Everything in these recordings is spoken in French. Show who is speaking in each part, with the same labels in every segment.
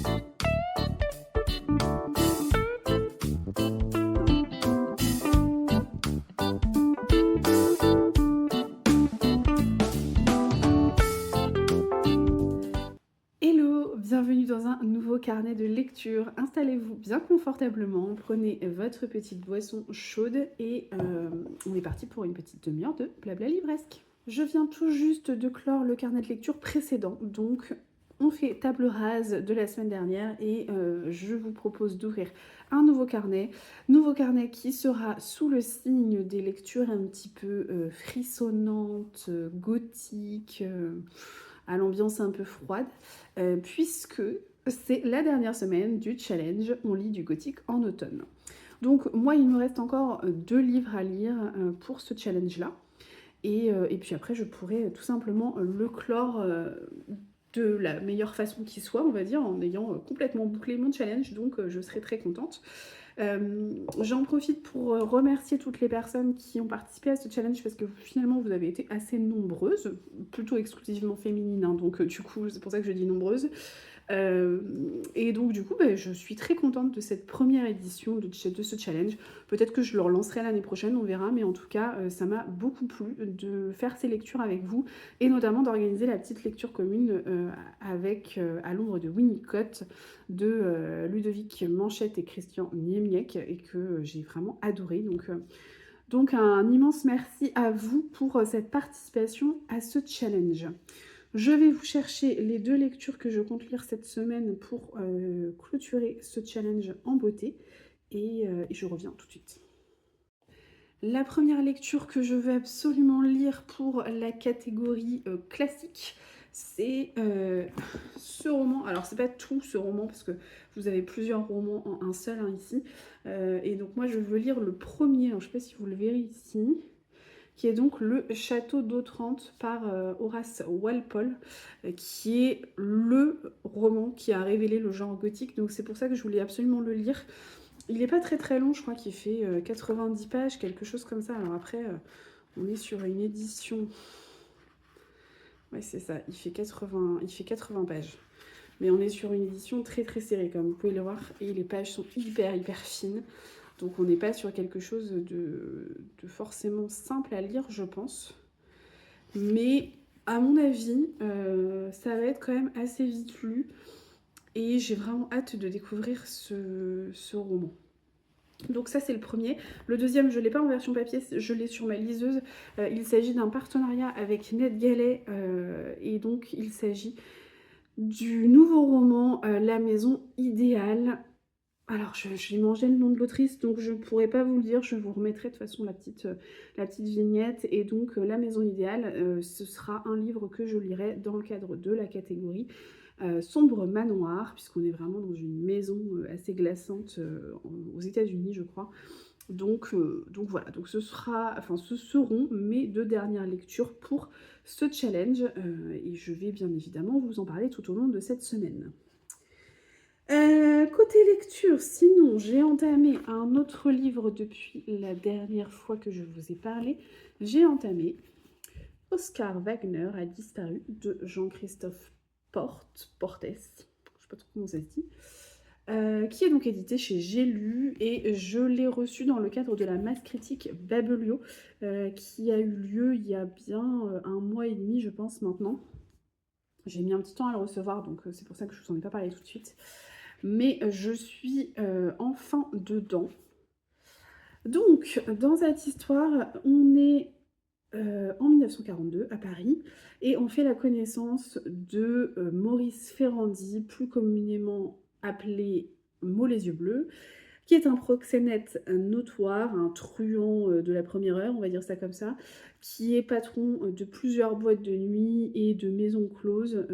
Speaker 1: Hello, bienvenue dans un nouveau carnet de lecture. Installez-vous bien confortablement, prenez votre petite boisson chaude et on est parti pour une petite demi-heure de blabla livresque. Je viens tout juste de clore le carnet de lecture précédent, donc on fait table rase de la semaine dernière et je vous propose d'ouvrir un nouveau carnet qui sera sous le signe des lectures un petit peu frissonnantes, gothiques, à l'ambiance un peu froide, puisque c'est la dernière semaine du challenge On lit du gothique en automne. Donc moi, il me reste encore 2 livres à lire pour ce challenge-là. Et puis après, je pourrais tout simplement le clore de la meilleure façon qui soit, on va dire, en ayant complètement bouclé mon challenge. Donc je serai très contente. J'en profite pour remercier toutes les personnes qui ont participé à ce challenge parce que finalement vous avez été assez nombreuses, plutôt exclusivement féminines, hein, donc du coup c'est pour ça que je dis nombreuses. Et donc du coup je suis très contente de cette première édition de ce challenge. Peut-être que je le relancerai l'année prochaine, on verra, mais en tout cas ça m'a beaucoup plu de faire ces lectures avec vous et notamment d'organiser la petite lecture commune avec À l'ombre de Winnicott de Ludovic Manchette et Christian Niemiec et que j'ai vraiment adoré. Donc un immense merci à vous pour cette participation à ce challenge. Je vais vous chercher les 2 lectures que je compte lire cette semaine pour clôturer ce challenge en beauté et je reviens tout de suite. La première lecture que je veux absolument lire pour la catégorie classique, c'est ce roman. Alors c'est pas tout ce roman parce que vous avez plusieurs romans en un seul ici. Et donc moi je veux lire le premier, alors, je sais pas si vous le verrez ici, qui est donc Le Château d'Otrante par Horace Walpole, qui est le roman qui a révélé le genre gothique. Donc c'est pour ça que je voulais absolument le lire. Il n'est pas très très long, je crois qu'il fait 90 pages, quelque chose comme ça. Alors après, on est sur une édition... Ouais, c'est ça, il fait 80 pages. Mais on est sur une édition très très serrée, comme vous pouvez le voir. Et les pages sont hyper hyper fines. Donc on n'est pas sur quelque chose de forcément simple à lire, je pense. Mais à mon avis, ça va être quand même assez vite lu. Et j'ai vraiment hâte de découvrir ce roman. Donc ça c'est le premier. Le deuxième, je ne l'ai pas en version papier, je l'ai sur ma liseuse. Il s'agit d'un partenariat avec NetGalley et donc il s'agit du nouveau roman La maison idéale. Alors j'ai mangé le nom de l'autrice donc je ne pourrais pas vous le dire, je vous remettrai de toute façon la petite vignette. Et donc La maison idéale, ce sera un livre que je lirai dans le cadre de la catégorie sombre manoir, puisqu'on est vraiment dans une maison assez glaçante aux États-Unis, je crois. Donc voilà, donc ce seront mes 2 dernières lectures pour ce challenge et je vais bien évidemment vous en parler tout au long de cette semaine. Côté lecture, sinon j'ai entamé un autre livre depuis la dernière fois que je vous ai parlé. J'ai entamé Oscar Wagner a disparu de Jean-Christophe Portes, je ne sais pas trop comment ça se dit, qui est donc édité chez J'ai lu et je l'ai reçu dans le cadre de la masse critique Babelio qui a eu lieu il y a bien 1 mois et demi je pense maintenant. J'ai mis un petit temps à le recevoir donc c'est pour ça que je vous en ai pas parlé tout de suite. Mais je suis enfin dedans. Donc dans cette histoire, on est en 1942 à Paris et on fait la connaissance de Maurice Ferrandi, plus communément appelé Mo les yeux bleus, qui est un proxénète notoire, un truand de la première heure, on va dire ça comme ça, qui est patron de plusieurs boîtes de nuit et de maisons closes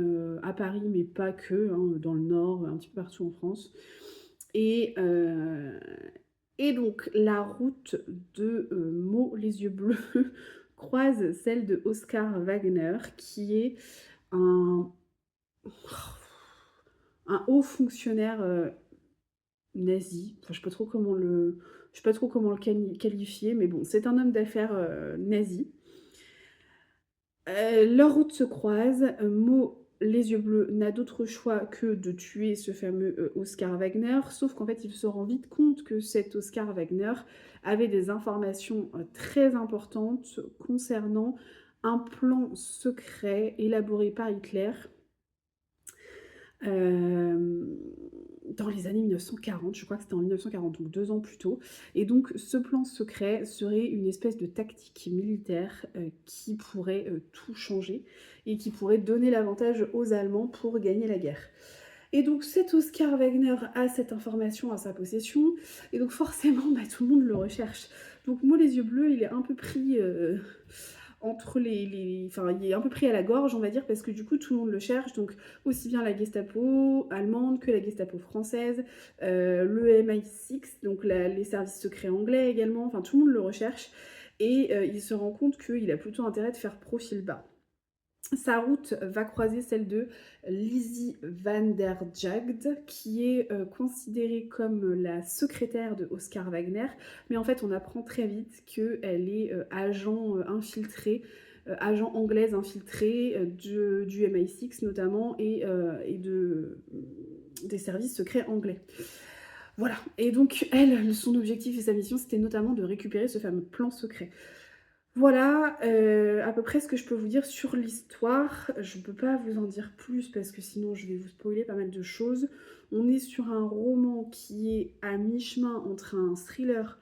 Speaker 1: à Paris, mais pas que, hein, dans le Nord, un petit peu partout en France. Et, euh, et donc la route de Mo les yeux bleus croise celle de Oscar Wagner, qui est un, un haut fonctionnaire nazi. Enfin, je sais pas trop comment le qualifier, mais bon, c'est un homme d'affaires nazi. Leurs routes se croisent. Mo Les Yeux Bleus n'a d'autre choix que de tuer ce fameux Oscar Wagner, sauf qu'en fait il se rend vite compte que cet Oscar Wagner avait des informations très importantes concernant un plan secret élaboré par Hitler euh, dans les années 1940, je crois que c'était en 1940, donc 2 ans plus tôt. Et donc ce plan secret serait une espèce de tactique militaire qui pourrait tout changer et qui pourrait donner l'avantage aux Allemands pour gagner la guerre. Et donc cet Oscar Wagner a cette information à sa possession, et donc forcément bah, tout le monde le recherche. Donc moi les yeux bleus, il est un peu pris entre enfin il est un peu pris à la gorge on va dire, parce que du coup tout le monde le cherche, donc aussi bien la Gestapo allemande que la Gestapo française, le MI6, donc les services secrets anglais également, enfin tout le monde le recherche, et il se rend compte qu'il a plutôt intérêt de faire profil bas. Sa route va croiser celle de Lizzie van der Jagd, qui est considérée comme la secrétaire de Oscar Wagner, mais en fait on apprend très vite qu'elle est agent infiltré, agent anglaise infiltrée du MI6 notamment, et des services secrets anglais. Voilà, et donc elle, son objectif et sa mission, c'était notamment de récupérer ce fameux plan secret. Voilà, à peu près ce que je peux vous dire sur l'histoire. Je ne peux pas vous en dire plus parce que sinon je vais vous spoiler pas mal de choses. On est sur un roman qui est à mi-chemin entre un thriller,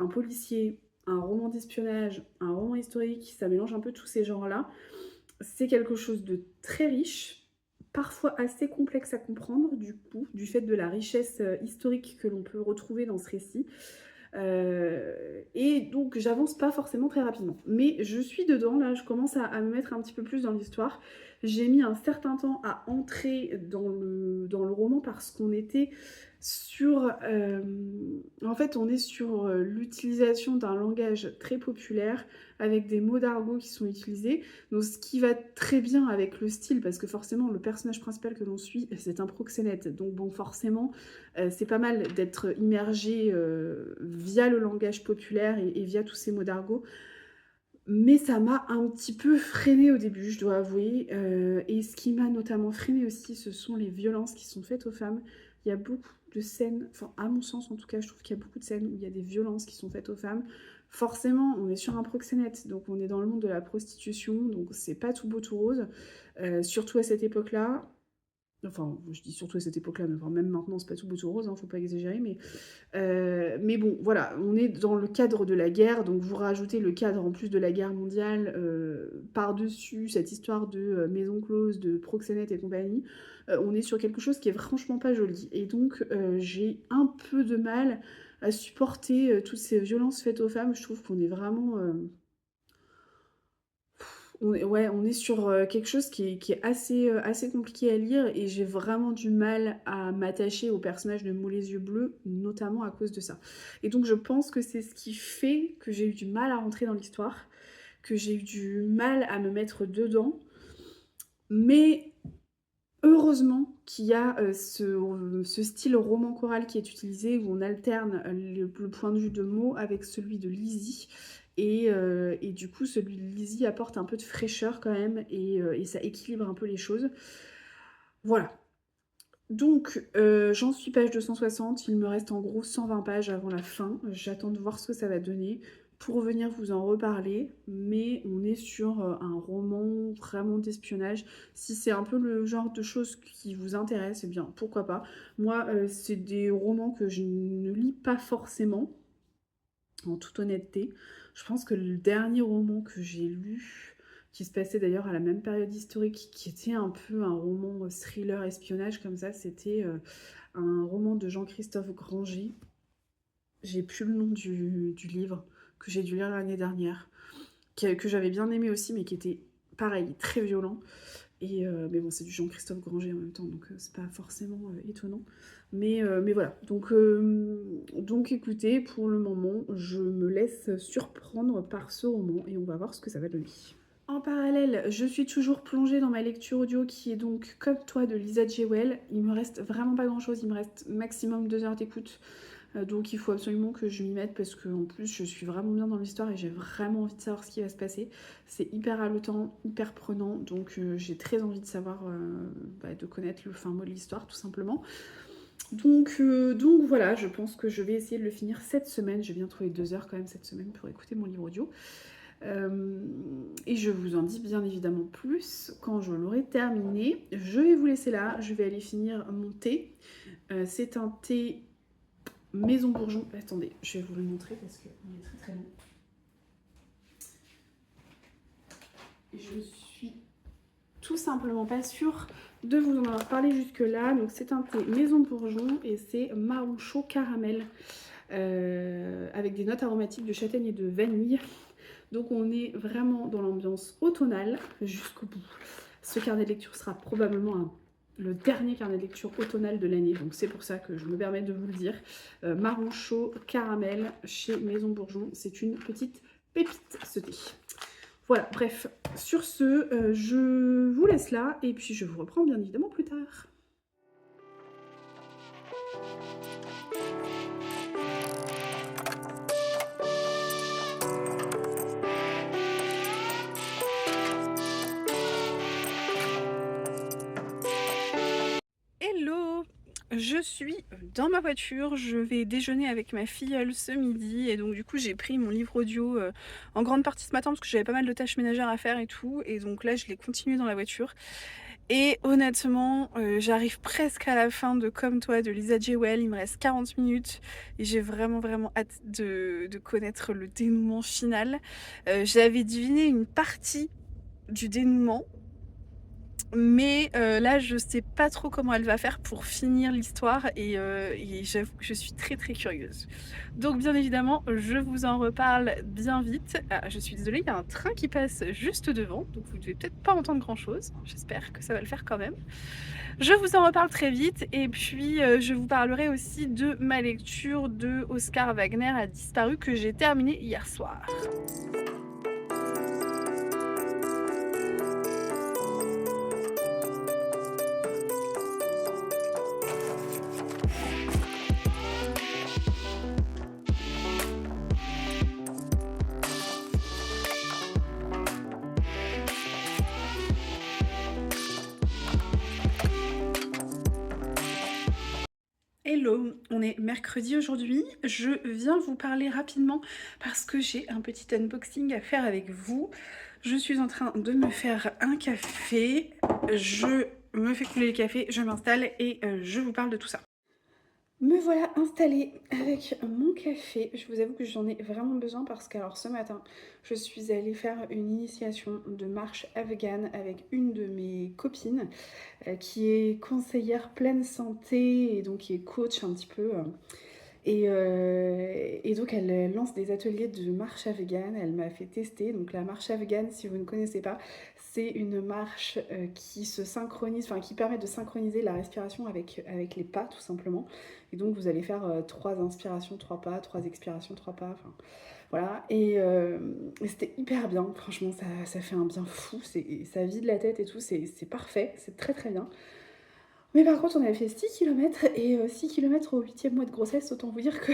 Speaker 1: un policier, un roman d'espionnage, un roman historique, ça mélange un peu tous ces genres-là. C'est quelque chose de très riche, parfois assez complexe à comprendre du coup, du fait de la richesse historique que l'on peut retrouver dans ce récit. Et donc j'avance pas forcément très rapidement. Mais je suis dedans, là, je commence à me mettre un petit peu plus dans l'histoire. J'ai mis un certain temps à entrer dans le roman parce qu'on était sur... en fait, on est sur l'utilisation d'un langage très populaire avec des mots d'argot qui sont utilisés. Donc ce qui va très bien avec le style, parce que forcément le personnage principal que l'on suit, c'est un proxénète. Donc bon, forcément, c'est pas mal d'être immergé via le langage populaire et via tous ces mots d'argot. Mais ça m'a un petit peu freinée au début, je dois avouer. Et ce qui m'a notamment freinée aussi, ce sont les violences qui sont faites aux femmes. Il y a beaucoup de scènes, enfin à mon sens en tout cas, je trouve qu'il y a beaucoup de scènes où il y a des violences qui sont faites aux femmes. Forcément, on est sur un proxénète, donc on est dans le monde de la prostitution, donc c'est pas tout beau tout rose, surtout à cette époque-là. Enfin, je dis surtout à cette époque-là, mais enfin, même maintenant, c'est pas tout beau tout rose, hein, faut pas exagérer, mais bon, voilà, on est dans le cadre de la guerre, donc vous rajoutez le cadre en plus de la guerre mondiale par-dessus cette histoire de maison close, de proxénète et compagnie. On est sur quelque chose qui est franchement pas joli. Et donc, j'ai un peu de mal à supporter toutes ces violences faites aux femmes. Je trouve qu'on est vraiment... on est sur quelque chose qui est assez compliqué à lire, et j'ai vraiment du mal à m'attacher au personnage de Mou les yeux bleus, notamment à cause de ça. Et donc je pense que c'est ce qui fait que j'ai eu du mal à rentrer dans l'histoire, que j'ai eu du mal à me mettre dedans, mais heureusement qu'il y a ce style roman choral qui est utilisé, où on alterne le point de vue de Mo avec celui de Lizzie. Et du coup, celui de Lizzie apporte un peu de fraîcheur quand même, et ça équilibre un peu les choses. Voilà. Donc, j'en suis page 260, il me reste en gros 120 pages avant la fin. J'attends de voir ce que ça va donner pour venir vous en reparler, mais on est sur un roman vraiment d'espionnage. Si c'est un peu le genre de choses qui vous intéresse, eh bien pourquoi pas. Moi, c'est des romans que je ne lis pas forcément, en toute honnêteté. Je pense que le dernier roman que j'ai lu, qui se passait d'ailleurs à la même période historique, qui était un peu un roman thriller espionnage comme ça, c'était un roman de Jean-Christophe Granger. J'ai plus le nom du livre, que j'ai dû lire l'année dernière, que j'avais bien aimé aussi, mais qui était pareil, très violent. Mais bon, c'est du Jean-Christophe Granger en même temps, donc c'est pas forcément étonnant. Mais voilà, donc écoutez, pour le moment, je me laisse surprendre par ce roman, et on va voir ce que ça va donner. En parallèle, je suis toujours plongée dans ma lecture audio, qui est donc Comme toi de Lisa Jewell. Il me reste vraiment pas grand chose, il me reste maximum 2 heures d'écoute. Donc il faut absolument que je m'y mette parce que en plus je suis vraiment bien dans l'histoire et j'ai vraiment envie de savoir ce qui va se passer. C'est hyper haletant, hyper prenant, donc j'ai très envie de savoir, de connaître le fin mot de l'histoire tout simplement. Donc voilà, je pense que je vais essayer de le finir cette semaine. J'ai bien trouvé 2 heures quand même cette semaine pour écouter mon livre audio. Et je vous en dis bien évidemment plus quand je l'aurai terminé. Je vais vous laisser là, je vais aller finir mon thé. C'est un thé Maison Bourgeon. Attendez, je vais vous le montrer parce qu'il est très très long. Et je suis tout simplement pas sûre de vous en avoir parlé jusque là. Donc c'est un thé Maison Bourgeon et c'est marron chaud caramel avec des notes aromatiques de châtaigne et de vanille. Donc on est vraiment dans l'ambiance automnale jusqu'au bout. Ce carnet de lecture sera probablement le dernier carnet de lecture automnal de l'année, donc c'est pour ça que je me permets de vous le dire. Marron chaud caramel chez Maison Bourgeon, c'est une petite pépite ce thé. Voilà, bref, sur ce, je vous laisse là et puis je vous reprends bien évidemment plus tard. Hello! Je suis dans ma voiture, je vais déjeuner avec ma filleule ce midi et donc du coup j'ai pris mon livre audio en grande partie ce matin parce que j'avais pas mal de tâches ménagères à faire et tout, et donc là je l'ai continué dans la voiture. Et honnêtement, j'arrive presque à la fin de Comme toi de Lisa Jewell, il me reste 40 minutes et j'ai vraiment hâte de connaître le dénouement final. J'avais deviné une partie du dénouement, mais là je sais pas trop comment elle va faire pour finir l'histoire et j'avoue que je suis très curieuse. Donc bien évidemment je vous en reparle bien vite. Ah, je suis désolée, il y a un train qui passe juste devant, donc vous devez peut-être pas entendre grand chose, j'espère que ça va le faire quand même. Je vous en reparle très vite et puis je vous parlerai aussi de ma lecture de Oscar Wagner a disparu que j'ai terminé hier soir. Hello, on est mercredi aujourd'hui. Je viens vous parler rapidement parce que j'ai un petit unboxing à faire avec vous. Je suis en train de me faire un café. Je me fais couler le café, je m'installe et je vous parle de tout ça. Me voilà installée avec mon café. Je vous avoue que j'en ai vraiment besoin parce que alors ce matin, je suis allée faire une initiation de marche afghane avec une de mes copines qui est conseillère pleine santé et donc qui est coach un petit peu. Et donc elle lance des ateliers de marche afghane, elle m'a fait tester. Donc la marche afghane, si vous ne connaissez pas, c'est une marche qui se synchronise, enfin qui permet de synchroniser la respiration avec les pas tout simplement. Et donc vous allez faire 3 inspirations, 3 pas, 3 expirations, 3 pas, enfin voilà. Et c'était hyper bien, franchement ça fait un bien fou, ça vide la tête et tout, c'est parfait, c'est très bien. Mais par contre, on a fait 6 km et 6 km au 8e mois de grossesse, autant vous dire que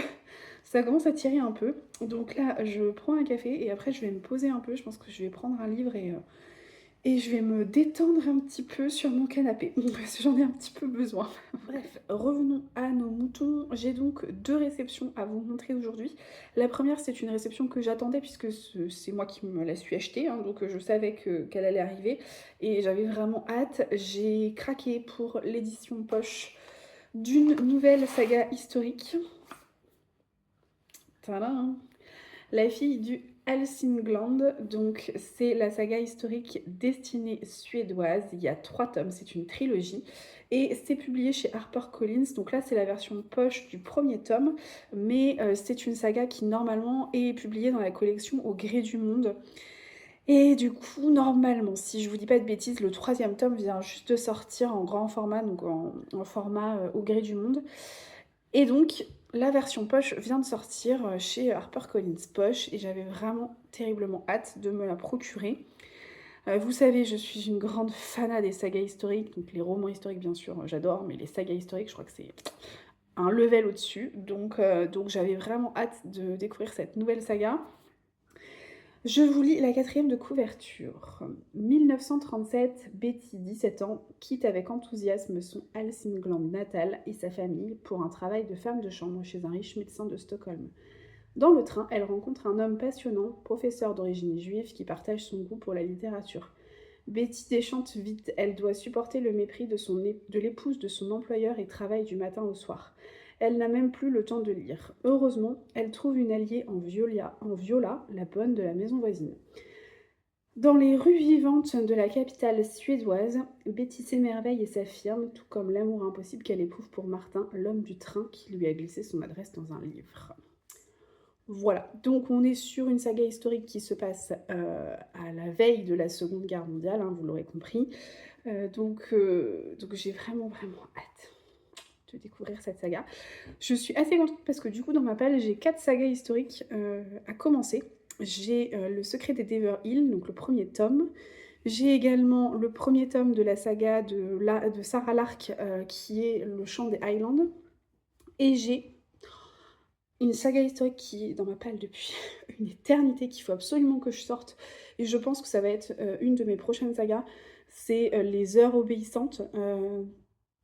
Speaker 1: ça commence à tirer un peu. Donc là, je prends un café et après, je vais me poser un peu. Je pense que je vais prendre un livre et je vais me détendre un petit peu sur mon canapé parce que j'en ai un petit peu besoin. Bref, revenons à nos moutons. J'ai donc 2 réceptions à vous montrer aujourd'hui. La première, c'est une réception que j'attendais puisque c'est moi qui me la suis achetée, hein, donc je savais qu'elle allait arriver et j'avais vraiment hâte. J'ai craqué pour l'édition poche d'une nouvelle saga historique. Tadam! La fille du Hälsingland, donc c'est la saga historique destinée suédoise. Il y a 3 tomes, c'est une trilogie et c'est publié chez HarperCollins. Donc là, c'est la version poche du premier tome, mais c'est une saga qui normalement est publiée dans la collection Au gré du monde. Et du coup, normalement, si je vous dis pas de bêtises, le 3e tome vient juste de sortir en grand format, donc en format Au gré du monde. Et donc, la version poche vient de sortir chez HarperCollins Poche et j'avais vraiment terriblement hâte de me la procurer. Vous savez, je suis une grande fanat des sagas historiques, donc les romans historiques bien sûr, j'adore, mais les sagas historiques, je crois que c'est un level au-dessus. Donc j'avais vraiment hâte de découvrir cette nouvelle saga. Je vous lis la 4e de couverture. 1937, Betty, 17 ans, quitte avec enthousiasme son Hälsingland natal et sa famille pour un travail de femme de chambre chez un riche médecin de Stockholm. Dans le train, elle rencontre un homme passionnant, professeur d'origine juive, qui partage son goût pour la littérature. Betty déchante vite, elle doit supporter le mépris de l'épouse de son employeur et travaille du matin au soir. Elle n'a même plus le temps de lire. Heureusement, elle trouve une alliée en Viola, la bonne de la maison voisine. Dans les rues vivantes de la capitale suédoise, Betty s'émerveille et s'affirme, tout comme l'amour impossible qu'elle éprouve pour Martin, l'homme du train qui lui a glissé son adresse dans un livre. Voilà, donc on est sur une saga historique qui se passe à la veille de la Seconde Guerre mondiale, hein, vous l'aurez compris. Donc j'ai vraiment hâte de découvrir cette saga. Je suis assez contente parce que du coup dans ma palle j'ai 4 sagas historiques à commencer. J'ai Le Secret des Dever Hill, donc le premier tome. J'ai également le premier tome de la saga de Sarah Lark qui est Le Chant des Highlands. Et j'ai une saga historique qui est dans ma palle depuis une éternité, qu'il faut absolument que je sorte. Et je pense que ça va être une de mes prochaines sagas. C'est Les Heures obéissantes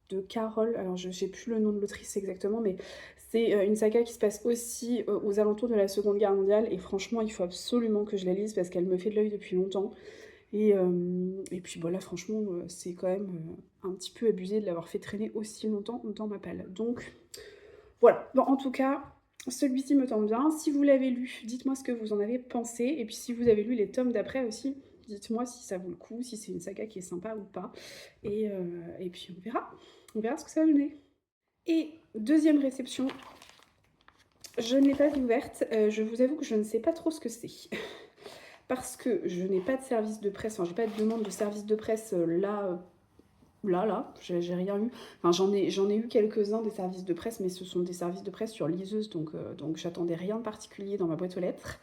Speaker 1: de Carole. Alors je sais plus le nom de l'autrice exactement, mais c'est une saga qui se passe aussi aux alentours de la Seconde Guerre mondiale. Et franchement, il faut absolument que je la lise parce qu'elle me fait de l'œil depuis longtemps. Et puis bon, là, franchement, c'est quand même un petit peu abusé de l'avoir fait traîner aussi longtemps dans ma palle. Donc voilà. Bon, en tout cas, celui-ci me tente bien. Si vous l'avez lu, dites-moi ce que vous en avez pensé. Et puis si vous avez lu les tomes d'après aussi, dites-moi si ça vaut le coup, si c'est une saga qui est sympa ou pas. Et puis on verra. On verra ce que ça va donner. Et deuxième réception, je ne l'ai pas ouverte. Je vous avoue que je ne sais pas trop ce que c'est. Parce que je n'ai pas de service de presse, enfin j'ai pas de demande de service de presse là, j'ai rien eu. Enfin j'en ai eu quelques-uns des services de presse, mais ce sont des services de presse sur liseuse, donc j'attendais rien de particulier dans ma boîte aux lettres.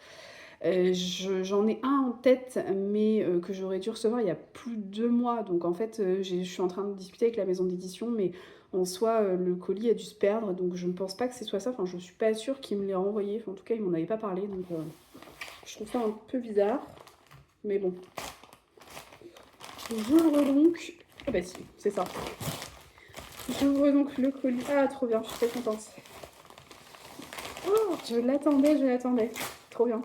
Speaker 1: J'en ai un en tête, mais que j'aurais dû recevoir il y a plus de 2 mois, donc en fait je suis en train de discuter avec la maison d'édition, mais en soi le colis a dû se perdre, donc je ne pense pas que ce soit ça, enfin je suis pas sûre qu'il me l'ait renvoyé, enfin, en tout cas il m'en avait pas parlé, donc je trouve ça un peu bizarre, mais bon. J'ouvre donc... Ah bah si, c'est ça. J'ouvre donc le colis. Ah, trop bien, je suis très contente. Oh, je l'attendais. Trop bien.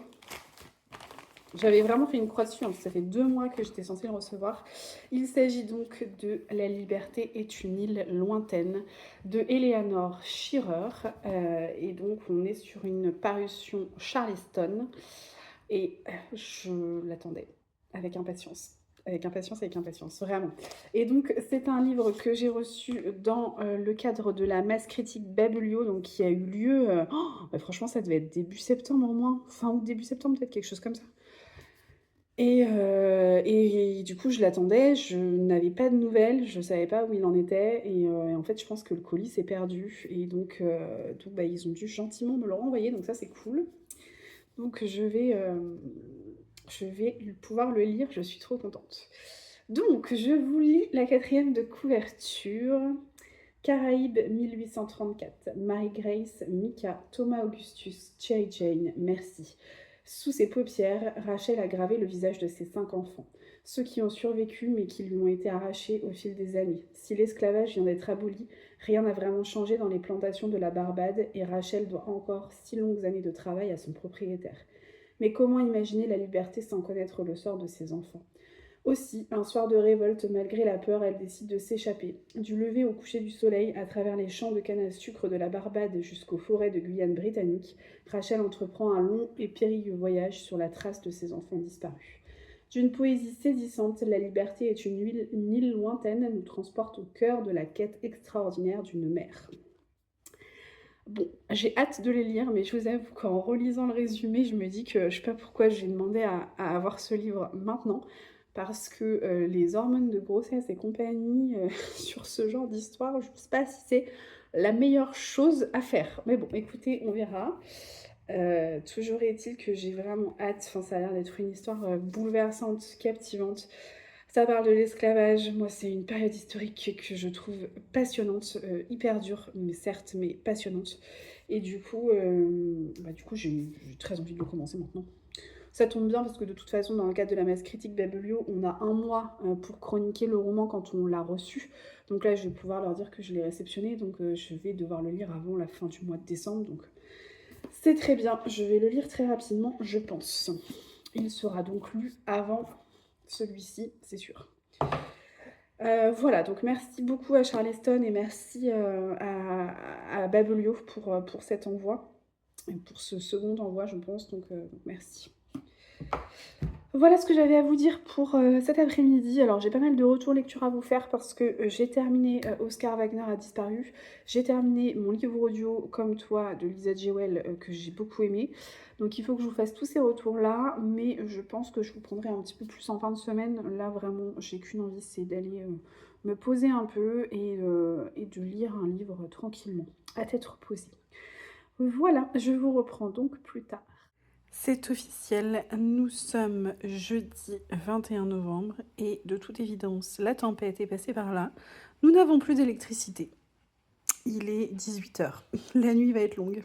Speaker 1: J'avais vraiment fait une croix dessus, hein, ça fait 2 mois que j'étais censée le recevoir. Il s'agit donc de La liberté est une île lointaine de Eleanor Shearer. Et donc on est sur une parution Charleston. Et je l'attendais avec impatience. Avec impatience, vraiment. Et donc, c'est un livre que j'ai reçu dans le cadre de la masse critique Babelio, donc qui a eu lieu, franchement, ça devait être début septembre au moins, fin août, début septembre, peut-être quelque chose comme ça. Et du coup, je l'attendais, je n'avais pas de nouvelles, je savais pas où il en était, et en fait, je pense que le colis s'est perdu, et donc bah, ils ont dû gentiment me le renvoyer, donc ça, c'est cool. Donc je vais pouvoir le lire, je suis trop contente. Donc je vous lis la 4e de couverture. Caraïbes 1834, Marie-Grace, Mika, Thomas Augustus, Cherry Jane, merci. Sous ses paupières, Rachel a gravé le visage de ses 5 enfants, ceux qui ont survécu mais qui lui ont été arrachés au fil des années. Si l'esclavage vient d'être aboli, rien n'a vraiment changé dans les plantations de la Barbade et Rachel doit encore 6 longues années de travail à son propriétaire. Mais comment imaginer la liberté sans connaître le sort de ses enfants ? Aussi, un soir de révolte, malgré la peur, elle décide de s'échapper. Du lever au coucher du soleil, à travers les champs de canne à sucre de la Barbade jusqu'aux forêts de Guyane britannique, Rachel entreprend un long et périlleux voyage sur la trace de ses enfants disparus. D'une poésie saisissante, La liberté est une île lointaine, nous transporte au cœur de la quête extraordinaire d'une mère. Bon, j'ai hâte de les lire, mais je vous avoue qu'en relisant le résumé, je me dis que je sais pas pourquoi j'ai demandé à avoir ce livre maintenant, parce que les hormones de grossesse et compagnie sur ce genre d'histoire, je ne sais pas si c'est la meilleure chose à faire. Mais bon, écoutez, on verra. Toujours est-il que j'ai vraiment hâte, enfin ça a l'air d'être une histoire bouleversante, captivante. Ça parle de l'esclavage. Moi, c'est une période historique que je trouve passionnante, hyper dure, mais certes, mais passionnante. Et du coup, j'ai très envie de le commencer maintenant. Ça tombe bien parce que de toute façon, dans le cadre de la masse critique Babelio, on a un mois pour chroniquer le roman quand on l'a reçu. Donc là, je vais pouvoir leur dire que je l'ai réceptionné. Donc je vais devoir le lire avant la fin du mois de décembre. Donc c'est très bien. Je vais le lire très rapidement, je pense. Il sera donc lu avant celui-ci, c'est sûr. Voilà, donc merci beaucoup à Charleston et merci à Babelio pour cet envoi, et pour ce second envoi, je pense, donc merci. Voilà ce que j'avais à vous dire pour cet après-midi. Alors j'ai pas mal de retours lecture à vous faire parce que j'ai terminé Oscar Wagner a disparu. J'ai terminé mon livre audio Comme toi de Lisa Jewell que j'ai beaucoup aimé. Donc il faut que je vous fasse tous ces retours-là, mais je pense que je vous prendrai un petit peu plus en fin de semaine. Là vraiment, j'ai qu'une envie, c'est d'aller me poser un peu et de lire un livre tranquillement, à tête reposée. Voilà, je vous reprends donc plus tard. C'est officiel, nous sommes jeudi 21 novembre et de toute évidence, la tempête est passée par là. Nous n'avons plus d'électricité. Il est 18 h. La nuit va être longue.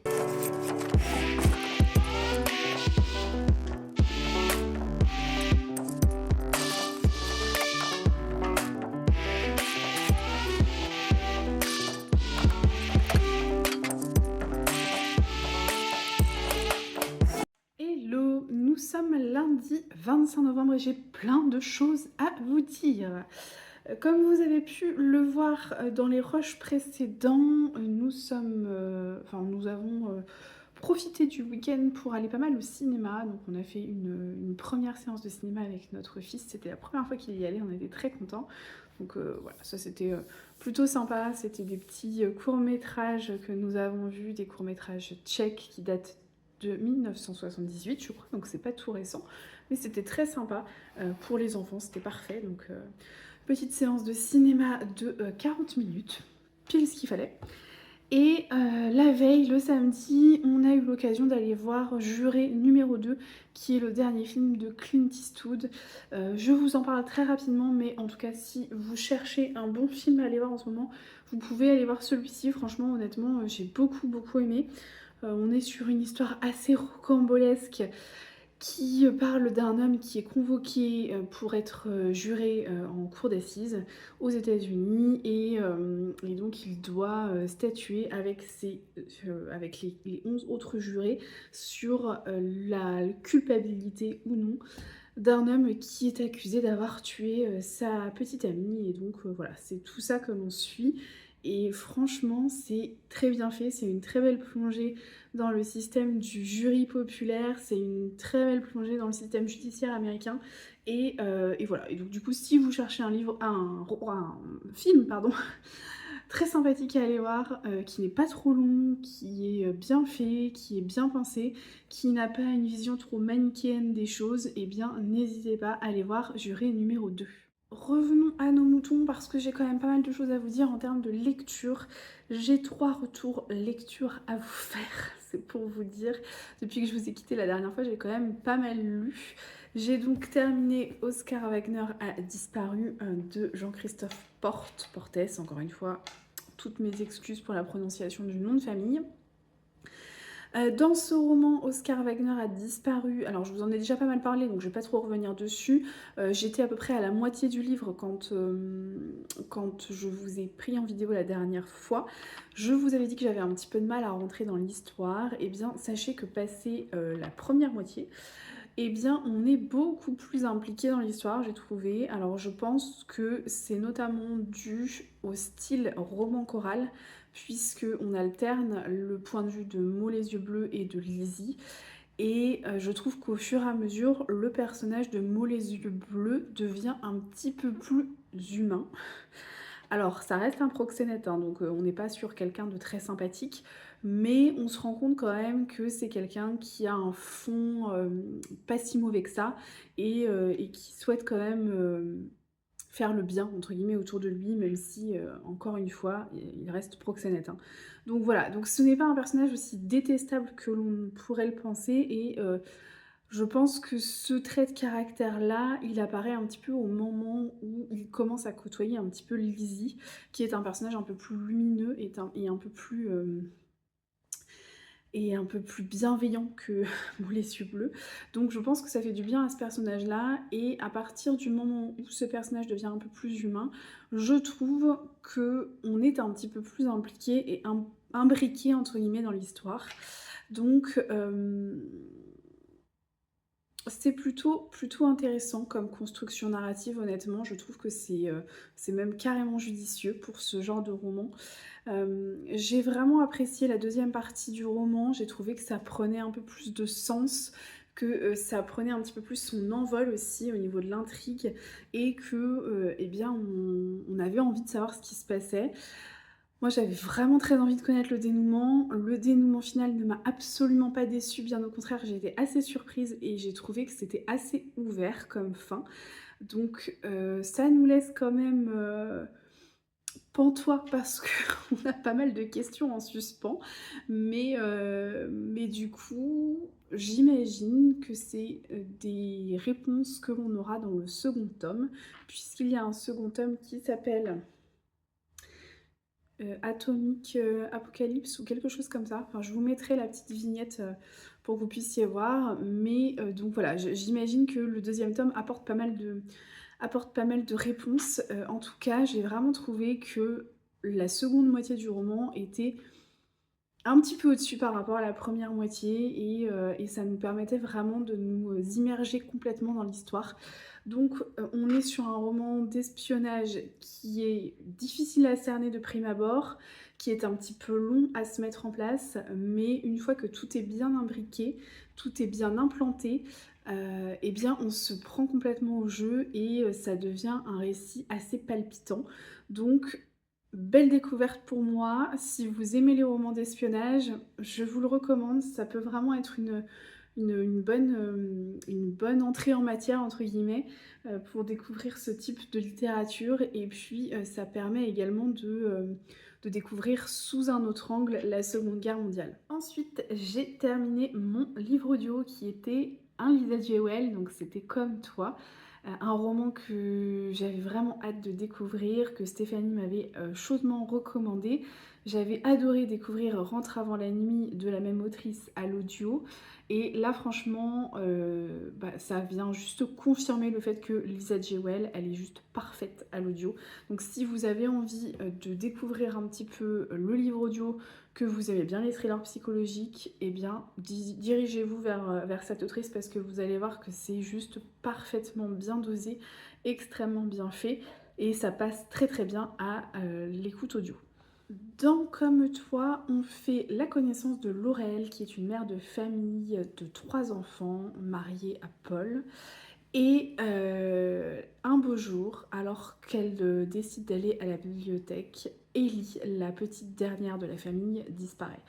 Speaker 1: Hello, nous sommes lundi 25 novembre et j'ai plein de choses à vous dire. Comme vous avez pu le voir dans les rushs précédents, nous avons profité du week-end pour aller pas mal au cinéma. Donc on a fait une première séance de cinéma avec notre fils. C'était la première fois qu'il y allait, on était très contents. Donc voilà, ça c'était plutôt sympa. C'était des petits courts-métrages que nous avons vus, des courts-métrages tchèques qui datent de 1978, je crois, donc c'est pas tout récent. Mais c'était très sympa pour les enfants, c'était parfait. Donc petite séance de cinéma de 40 minutes, pile ce qu'il fallait. Et la veille, le samedi, on a eu l'occasion d'aller voir Juré numéro 2, qui est le dernier film de Clint Eastwood. Je vous en parle très rapidement, mais en tout cas, si vous cherchez un bon film à aller voir en ce moment, vous pouvez aller voir celui-ci. Franchement, honnêtement, j'ai beaucoup aimé. On est sur une histoire assez rocambolesque qui parle d'un homme qui est convoqué pour être juré en cour d'assises aux États-Unis et donc il doit statuer avec les 11 autres jurés sur la culpabilité ou non d'un homme qui est accusé d'avoir tué sa petite amie. Et donc voilà, c'est tout ça que l'on suit. Et franchement, c'est très bien fait, c'est une très belle plongée dans le système du jury populaire, c'est une très belle plongée dans le système judiciaire américain. Et voilà, et donc du coup, si vous cherchez un film, pardon, très sympathique à aller voir, qui n'est pas trop long, qui est bien fait, qui est bien pensé, qui n'a pas une vision trop manichéenne des choses, et bien n'hésitez pas à aller voir Juré numéro 2. Revenons à nos moutons parce que j'ai quand même pas mal de choses à vous dire en termes de lecture. J'ai 3 retours lecture à vous faire, c'est pour vous dire. Depuis que je vous ai quitté la dernière fois, j'ai quand même pas mal lu. J'ai donc terminé Oscar Wagner a disparu de Jean-Christophe Portes, encore une fois, toutes mes excuses pour la prononciation du nom de famille. Dans ce roman, Oscar Wagner a disparu. Alors, je vous en ai déjà pas mal parlé, donc je vais pas trop revenir dessus. J'étais à peu près à la moitié du livre quand je vous ai pris en vidéo la dernière fois. Je vous avais dit que j'avais un petit peu de mal à rentrer dans l'histoire. Eh bien, sachez que passé la première moitié, eh bien, on est beaucoup plus impliqué dans l'histoire, j'ai trouvé. Alors, je pense que c'est notamment dû au style roman choral, puisqu'on alterne le point de vue de Mo les yeux bleus et de Lizzie. Et je trouve qu'au fur et à mesure, le personnage de Mo les yeux bleus devient un petit peu plus humain. Alors, ça reste un proxénète, hein, donc on n'est pas sur quelqu'un de très sympathique, mais on se rend compte quand même que c'est quelqu'un qui a un fond pas si mauvais que ça, et qui souhaite quand même faire le bien, entre guillemets, autour de lui, même si, encore une fois, il reste proxénète, hein. Donc voilà, donc ce n'est pas un personnage aussi détestable que l'on pourrait le penser, et Je pense que ce trait de caractère-là, il apparaît un petit peu au moment où il commence à côtoyer un petit peu Lizzie, qui est un personnage un peu plus lumineux et un peu plus bienveillant que Mon L'Essieu Bleu. Donc je pense que ça fait du bien à ce personnage-là et à partir du moment où ce personnage devient un peu plus humain, je trouve qu'on est un petit peu plus impliqué et «imbriqué» entre guillemets dans l'histoire. Donc c'est plutôt intéressant comme construction narrative honnêtement. Je trouve que c'est même carrément judicieux pour ce genre de roman. J'ai vraiment apprécié la deuxième partie du roman. J'ai trouvé que ça prenait un peu plus de sens, que, ça prenait un petit peu plus son envol aussi au niveau de l'intrigue et que, eh bien on avait envie de savoir ce qui se passait. Moi, j'avais vraiment très envie de connaître le dénouement. Le dénouement final ne m'a absolument pas déçue, bien au contraire, j'ai été assez surprise et j'ai trouvé que c'était assez ouvert comme fin. Donc ça nous laisse quand même, pantois parce qu'on a pas mal de questions en suspens. Mais du coup, j'imagine que c'est, des réponses que l'on aura dans le second tome, puisqu'il y a un second tome qui s'appelle Atomic, Apocalypse ou quelque chose comme ça. Enfin, je vous mettrai la petite vignette, pour que vous puissiez voir. Mais, donc voilà, j'imagine que le deuxième tome apporte pas mal de réponses. En tout cas, j'ai vraiment trouvé que la seconde moitié du roman était un petit peu au-dessus par rapport à la première moitié et ça nous permettait vraiment de nous, immerger complètement dans l'histoire. Donc, on est sur un roman d'espionnage qui est difficile à cerner de prime abord, qui est un petit peu long à se mettre en place, mais une fois que tout est bien imbriqué, tout est bien implanté, et bien on se prend complètement au jeu et ça devient un récit assez palpitant. Donc belle découverte pour moi. Si vous aimez les romans d'espionnage, je vous le recommande. Ça peut vraiment être une bonne «entrée en matière» entre guillemets, pour découvrir ce type de littérature et puis, ça permet également de découvrir sous un autre angle la Seconde Guerre mondiale. Ensuite, j'ai terminé mon livre audio qui était un Lisa Jewell, donc c'était Comme toi. Un roman que j'avais vraiment hâte de découvrir, que Stéphanie m'avait, chaudement recommandé. J'avais adoré découvrir Rentre avant la nuit de la même autrice à l'audio et là franchement, ça vient juste confirmer le fait que Lisa Jewell, elle est juste parfaite à l'audio. Donc si vous avez envie, de découvrir un petit peu le livre audio, que vous aimez bien les thrillers psychologiques, eh bien dirigez-vous vers cette autrice parce que vous allez voir que c'est juste parfaitement bien dosé, extrêmement bien fait et ça passe très très bien à l'écoute audio. Dans Comme toi, on fait la connaissance de Laurel, qui est une mère de famille de 3 enfants, mariée à Paul. Et un beau jour, alors qu'elle décide d'aller à la bibliothèque, Ellie, la petite dernière de la famille, disparaît.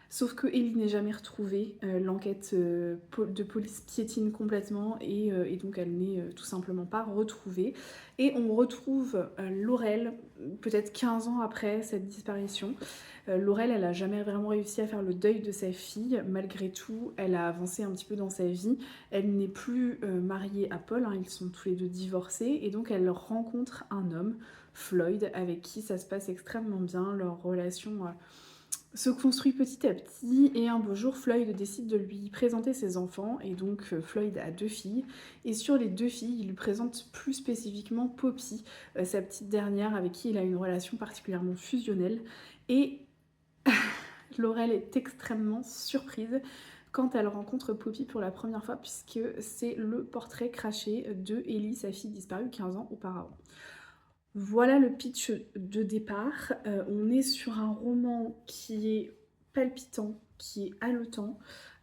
Speaker 1: Sauf que Ellie n'est jamais retrouvée, l'enquête de police piétine complètement et donc elle n'est tout simplement pas retrouvée. Et on retrouve Laurel, peut-être 15 ans après cette disparition. Laurel, elle a jamais vraiment réussi à faire le deuil de sa fille. Malgré tout, elle a avancé un petit peu dans sa vie. Elle n'est plus mariée à Paul, hein, ils sont tous les deux divorcés. Et donc elle rencontre un homme, Floyd, avec qui ça se passe extrêmement bien. Leur relation se construit petit à petit et un beau jour Floyd décide de lui présenter ses enfants et donc Floyd a 2 filles et sur les 2 filles il lui présente plus spécifiquement Poppy, sa petite dernière avec qui il a une relation particulièrement fusionnelle et Laurel est extrêmement surprise quand elle rencontre Poppy pour la première fois puisque c'est le portrait craché de Ellie, sa fille disparue 15 ans auparavant. Voilà le pitch de départ. On est sur un roman qui est palpitant, qui est haletant,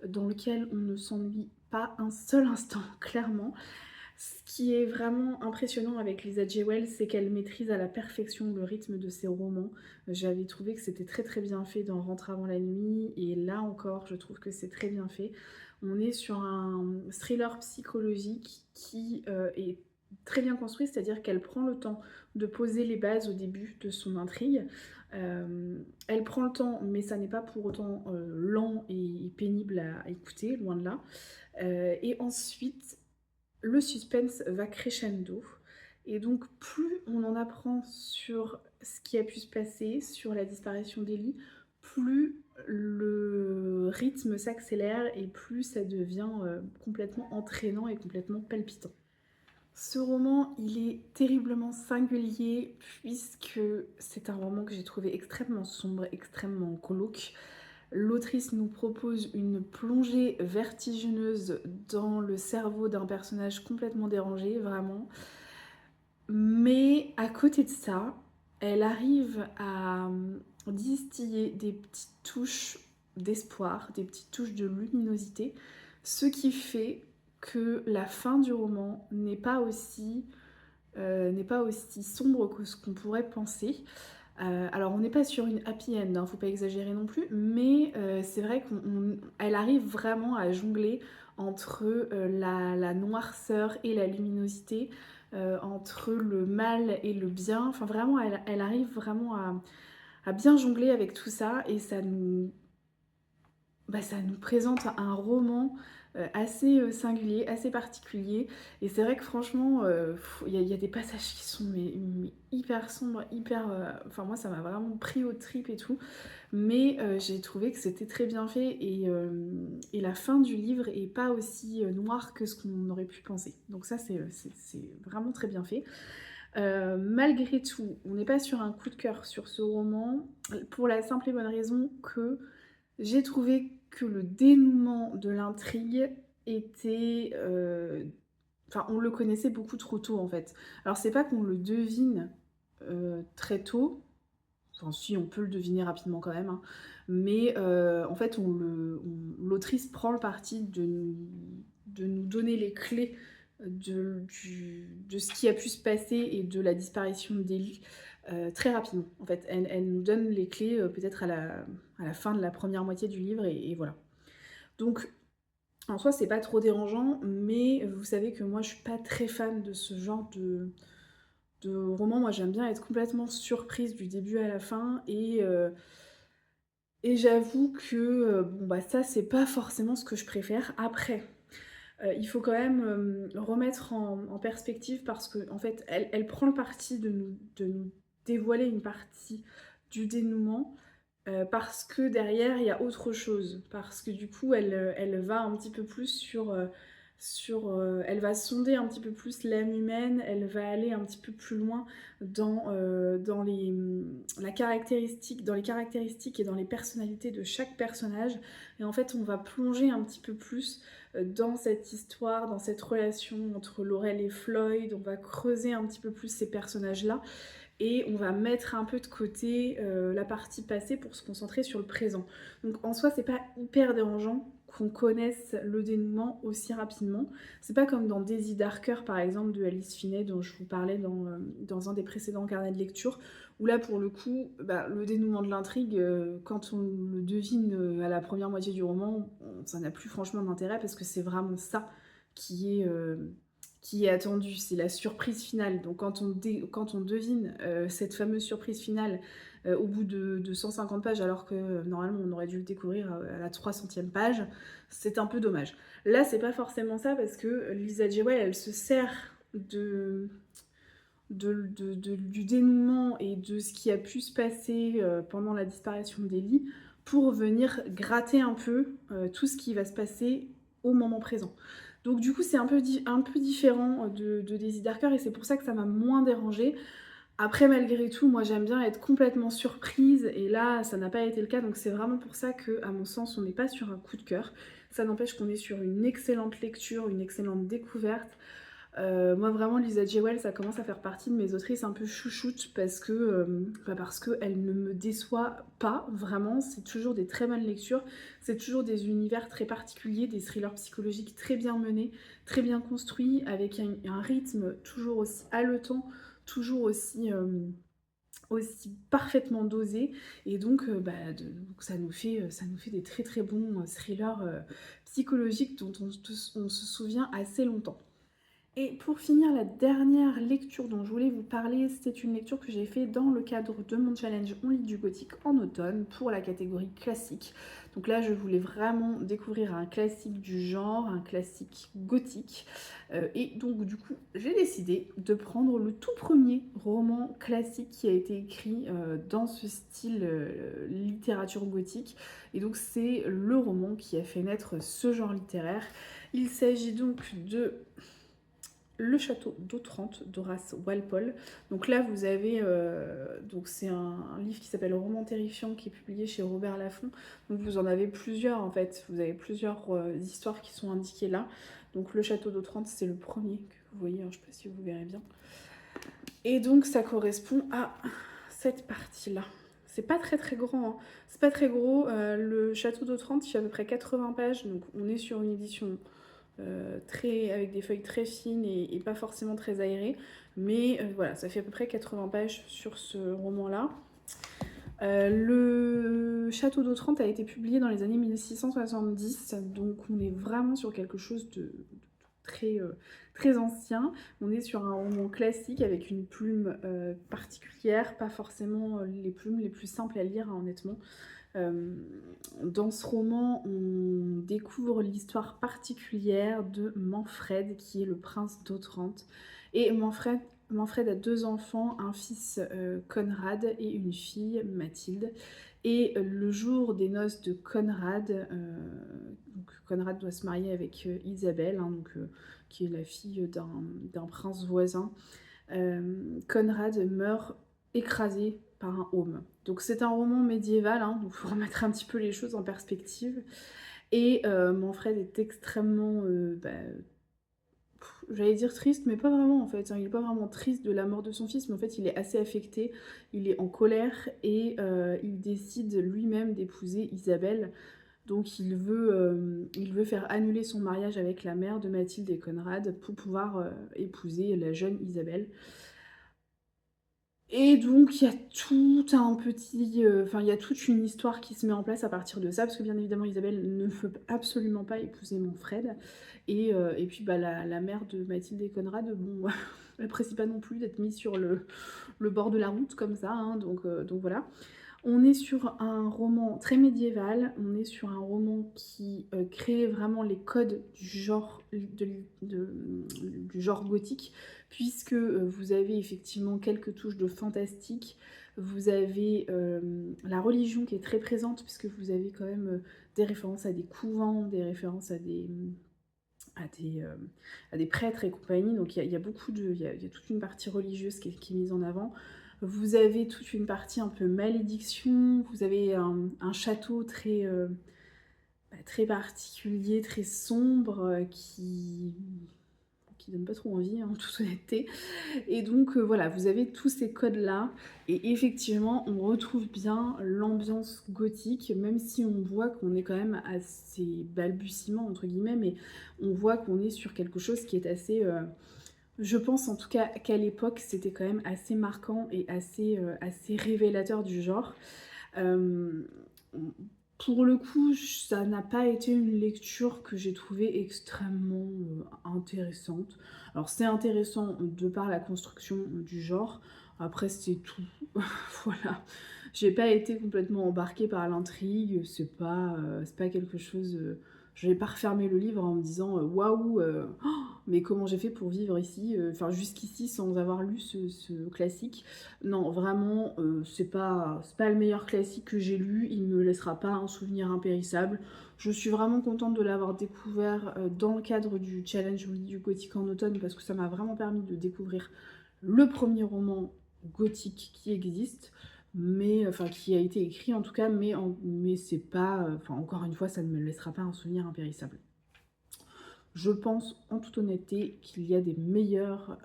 Speaker 1: dans lequel on ne s'ennuie pas un seul instant, clairement. Ce qui est vraiment impressionnant avec Lisa Jewell, c'est qu'elle maîtrise à la perfection le rythme de ses romans. J'avais trouvé que c'était très très bien fait dans Rentre avant la nuit, et là encore, je trouve que c'est très bien fait. On est sur un thriller psychologique qui est très bien construit, c'est-à-dire qu'elle prend le temps de poser les bases au début de son intrigue. Elle prend le temps, mais ça n'est pas pour autant lent et pénible à écouter, loin de là. Et ensuite, le suspense va crescendo. Et donc, plus on en apprend sur ce qui a pu se passer, sur la disparition d'Ellie, plus le rythme s'accélère et plus ça devient complètement entraînant et complètement palpitant. Ce roman, il est terriblement singulier puisque c'est un roman que j'ai trouvé extrêmement sombre, extrêmement glauque. L'autrice nous propose une plongée vertigineuse dans le cerveau d'un personnage complètement dérangé, vraiment. Mais à côté de ça, elle arrive à distiller des petites touches d'espoir, des petites touches de luminosité, ce qui fait que la fin du roman n'est pas aussi sombre que ce qu'on pourrait penser. Alors on n'est pas sur une happy end, hein, faut pas exagérer non plus, mais c'est vrai qu'elle arrive vraiment à jongler entre la noirceur et la luminosité, entre le mal et le bien. Enfin vraiment, elle arrive vraiment à bien jongler avec tout ça et ça nous présente un roman assez singulier, assez particulier. Et c'est vrai que franchement, y a des passages qui sont mais hyper sombres, hyper... Enfin moi ça m'a vraiment pris aux tripes et tout. Mais j'ai trouvé que c'était très bien fait et la fin du livre est pas aussi noire que ce qu'on aurait pu penser. Donc ça c'est vraiment très bien fait. Malgré tout, on n'est pas sur un coup de cœur sur ce roman, pour la simple et bonne raison que j'ai trouvé que le dénouement de l'intrigue était... Enfin, on le connaissait beaucoup trop tôt en fait. Alors c'est pas qu'on le devine très tôt, enfin si, on peut le deviner rapidement quand même, hein. Mais en fait l'autrice prend le parti de nous donner les clés de ce qui a pu se passer et de la disparition d'Ellie très rapidement. En fait, elle nous donne les clés peut-être à la fin de la première moitié du livre et voilà. Donc en soi c'est pas trop dérangeant, mais vous savez que moi je suis pas très fan de ce genre de roman. Moi j'aime bien être complètement surprise du début à la fin et j'avoue que bon bah ça c'est pas forcément ce que je préfère. Après, il faut quand même remettre en perspective parce qu'en fait elle prend le parti de nous dévoiler une partie du dénouement parce que derrière il y a autre chose, parce que du coup elle va un petit peu plus elle va sonder un petit peu plus l'âme humaine, elle va aller un petit peu plus loin dans la caractéristique, dans les caractéristiques et dans les personnalités de chaque personnage. Et en fait, on va plonger un petit peu plus dans cette histoire, dans cette relation entre Laurel et Floyd. On va creuser un petit peu plus ces personnages-là et on va mettre un peu de côté la partie passée pour se concentrer sur le présent. Donc en soi, c'est pas hyper dérangeant qu'on connaisse le dénouement aussi rapidement. C'est pas comme dans Daisy Darker par exemple de Alice Finney dont je vous parlais dans un des précédents carnets de lecture, où là pour le coup, le dénouement de l'intrigue, quand on le devine à la première moitié du roman, ça n'a plus franchement d'intérêt parce que c'est vraiment ça qui est attendu, c'est la surprise finale. Donc quand on devine cette fameuse surprise finale au bout de 150 pages, alors que normalement on aurait dû le découvrir à la 300e page, c'est un peu dommage. Là, c'est pas forcément ça, parce que Lisa Jewell, elle se sert du dénouement et de ce qui a pu se passer pendant la disparition d'Ellie pour venir gratter un peu tout ce qui va se passer au moment présent. Donc du coup c'est un peu différent de Daisy Darker et c'est pour ça que ça m'a moins dérangée. Après malgré tout, moi j'aime bien être complètement surprise et là ça n'a pas été le cas, donc c'est vraiment pour ça que à mon sens on n'est pas sur un coup de cœur. Ça n'empêche qu'on est sur une excellente lecture, une excellente découverte. Moi vraiment Lisa Jewell ça commence à faire partie de mes autrices un peu chouchoutes parce que elle ne me déçoit pas vraiment, c'est toujours des très bonnes lectures, c'est toujours des univers très particuliers, des thrillers psychologiques très bien menés, très bien construits, avec un rythme toujours aussi haletant, toujours aussi parfaitement dosé et donc ça nous fait des très très bons thrillers psychologiques dont on se souvient assez longtemps. Et pour finir, la dernière lecture dont je voulais vous parler, c'est une lecture que j'ai fait dans le cadre de mon challenge On lit du gothique en automne pour la catégorie classique. Donc là, je voulais vraiment découvrir un classique du genre, un classique gothique. Et donc du coup, j'ai décidé de prendre le tout premier roman classique qui a été écrit dans ce style littérature gothique. Et donc c'est le roman qui a fait naître ce genre littéraire. Il s'agit donc de Le château d'Otrante d'Horace Walpole. Donc là, vous avez, donc c'est un livre qui s'appelle Roman terrifiant qui est publié chez Robert Laffont. Donc vous en avez plusieurs en fait. Vous avez plusieurs histoires qui sont indiquées là. Donc Le château d'Otrante, c'est le premier que vous voyez. Alors, je ne sais pas si vous verrez bien. Et donc ça correspond à cette partie-là. C'est pas très très grand, hein. C'est pas très gros. Le château d'Otrante, il fait à peu près 80 pages. Donc on est sur une édition avec des feuilles très fines et pas forcément très aérées. Mais voilà, ça fait à peu près 80 pages sur ce roman-là. Le Château d'Otrante a été publié dans les années 1670, donc on est vraiment sur quelque chose de très, très ancien. On est sur un roman classique avec une plume particulière, pas forcément les plumes les plus simples à lire, hein, honnêtement. Dans ce roman, on découvre l'histoire particulière de Manfred, qui est le prince d'Otrante. Et Manfred a 2 enfants, un fils Conrad et une fille Mathilde. Et le jour des noces de Conrad, donc Conrad doit se marier avec Isabelle, hein, qui est la fille d'un prince voisin. Conrad meurt écrasé par un aume. Donc c'est un roman médiéval, hein, donc il faut remettre un petit peu les choses en perspective. Et Manfred est extrêmement, j'allais dire triste, mais pas vraiment en fait. Hein. Il est pas vraiment triste de la mort de son fils, mais en fait il est assez affecté, il est en colère et il décide lui-même d'épouser Isabelle. Donc il veut faire annuler son mariage avec la mère de Mathilde et Conrad pour pouvoir épouser la jeune Isabelle. Et donc il y a tout un petit, enfin il y a toute une histoire qui se met en place à partir de ça, parce que bien évidemment Isabelle ne veut absolument pas épouser Manfred. Et puis bah, la mère de Mathilde et Conrad, bon, elle apprécie pas non plus d'être mise sur le bord de la route comme ça, hein, donc voilà. On est sur un roman très médiéval, on est sur un roman qui crée vraiment les codes du genre, du genre gothique, puisque vous avez effectivement quelques touches de fantastique, vous avez la religion qui est très présente, puisque vous avez quand même des références à des couvents, des références à des prêtres et compagnie, donc il y a beaucoup de, il y a toute une partie religieuse qui est mise en avant. Vous avez toute une partie un peu malédiction, vous avez un château très, très particulier, très sombre, qui donne pas trop envie, hein, en toute honnêteté. Et donc voilà, vous avez tous ces codes-là, et effectivement, on retrouve bien l'ambiance gothique, même si on voit qu'on est quand même assez balbutiement, entre guillemets, mais on voit qu'on est sur quelque chose qui est assez... je pense en tout cas qu'à l'époque, c'était quand même assez marquant et assez révélateur du genre. Euh, pour le coup, ça n'a pas été une lecture que j'ai trouvée extrêmement intéressante. Alors c'est intéressant de par la construction du genre, après c'est tout. Voilà. J'ai pas été complètement embarquée par l'intrigue, c'est pas quelque chose... je vais pas refermer le livre en me disant waouh, mais comment j'ai fait pour vivre ici, enfin jusqu'ici sans avoir lu ce classique. Non, vraiment, c'est pas le meilleur classique que j'ai lu, il me laissera pas un souvenir impérissable. Je suis vraiment contente de l'avoir découvert dans le cadre du challenge du gothique en automne, parce que ça m'a vraiment permis de découvrir le premier roman gothique qui existe, mais enfin qui a été écrit en tout cas, mais c'est pas, enfin encore une fois, ça ne me laissera pas un souvenir impérissable. Je pense en toute honnêteté qu'il y a des meilleurs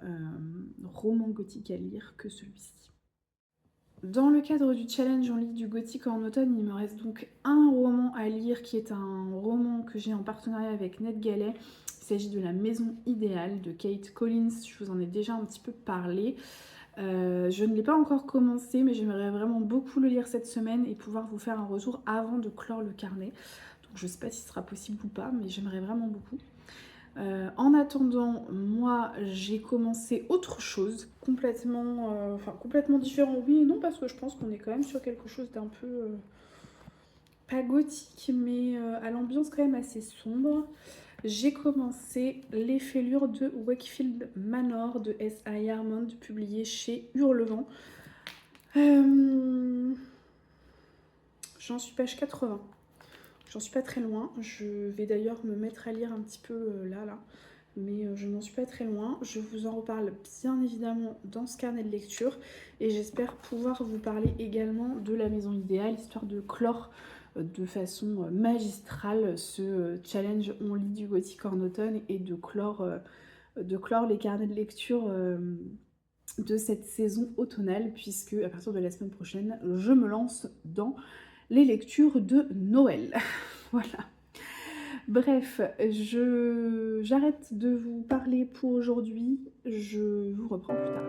Speaker 1: romans gothiques à lire que celui-ci. Dans le cadre du challenge en lit du gothique en automne, il me reste donc un roman à lire qui est un roman que j'ai en partenariat avec Ned Gallet. Il s'agit de La Maison Idéale de Kate Collins. Je vous en ai déjà un petit peu parlé. Je ne l'ai pas encore commencé, mais j'aimerais vraiment beaucoup le lire cette semaine et pouvoir vous faire un retour avant de clore le carnet. Donc je ne sais pas si ce sera possible ou pas, mais j'aimerais vraiment beaucoup. En attendant, moi j'ai commencé autre chose, complètement différent, oui et non, parce que je pense qu'on est quand même sur quelque chose d'un peu, pas gothique, mais à l'ambiance quand même assez sombre. J'ai commencé Les Fêlures de Wakefield Manor de S.A. Yarmond, publié chez Hurlevent. J'en suis page 80. J'en suis pas très loin. Je vais d'ailleurs me mettre à lire un petit peu là. Mais je n'en suis pas très loin. Je vous en reparle bien évidemment dans ce carnet de lecture. Et j'espère pouvoir vous parler également de La Maison Idéale, histoire de clore de façon magistrale ce challenge On lit du gothique en automne et de clore les carnets de lecture de cette saison automnale, puisque à partir de la semaine prochaine, je me lance dans les lectures de Noël. Voilà. Bref, j'arrête de vous parler pour aujourd'hui. Je vous reprends plus tard.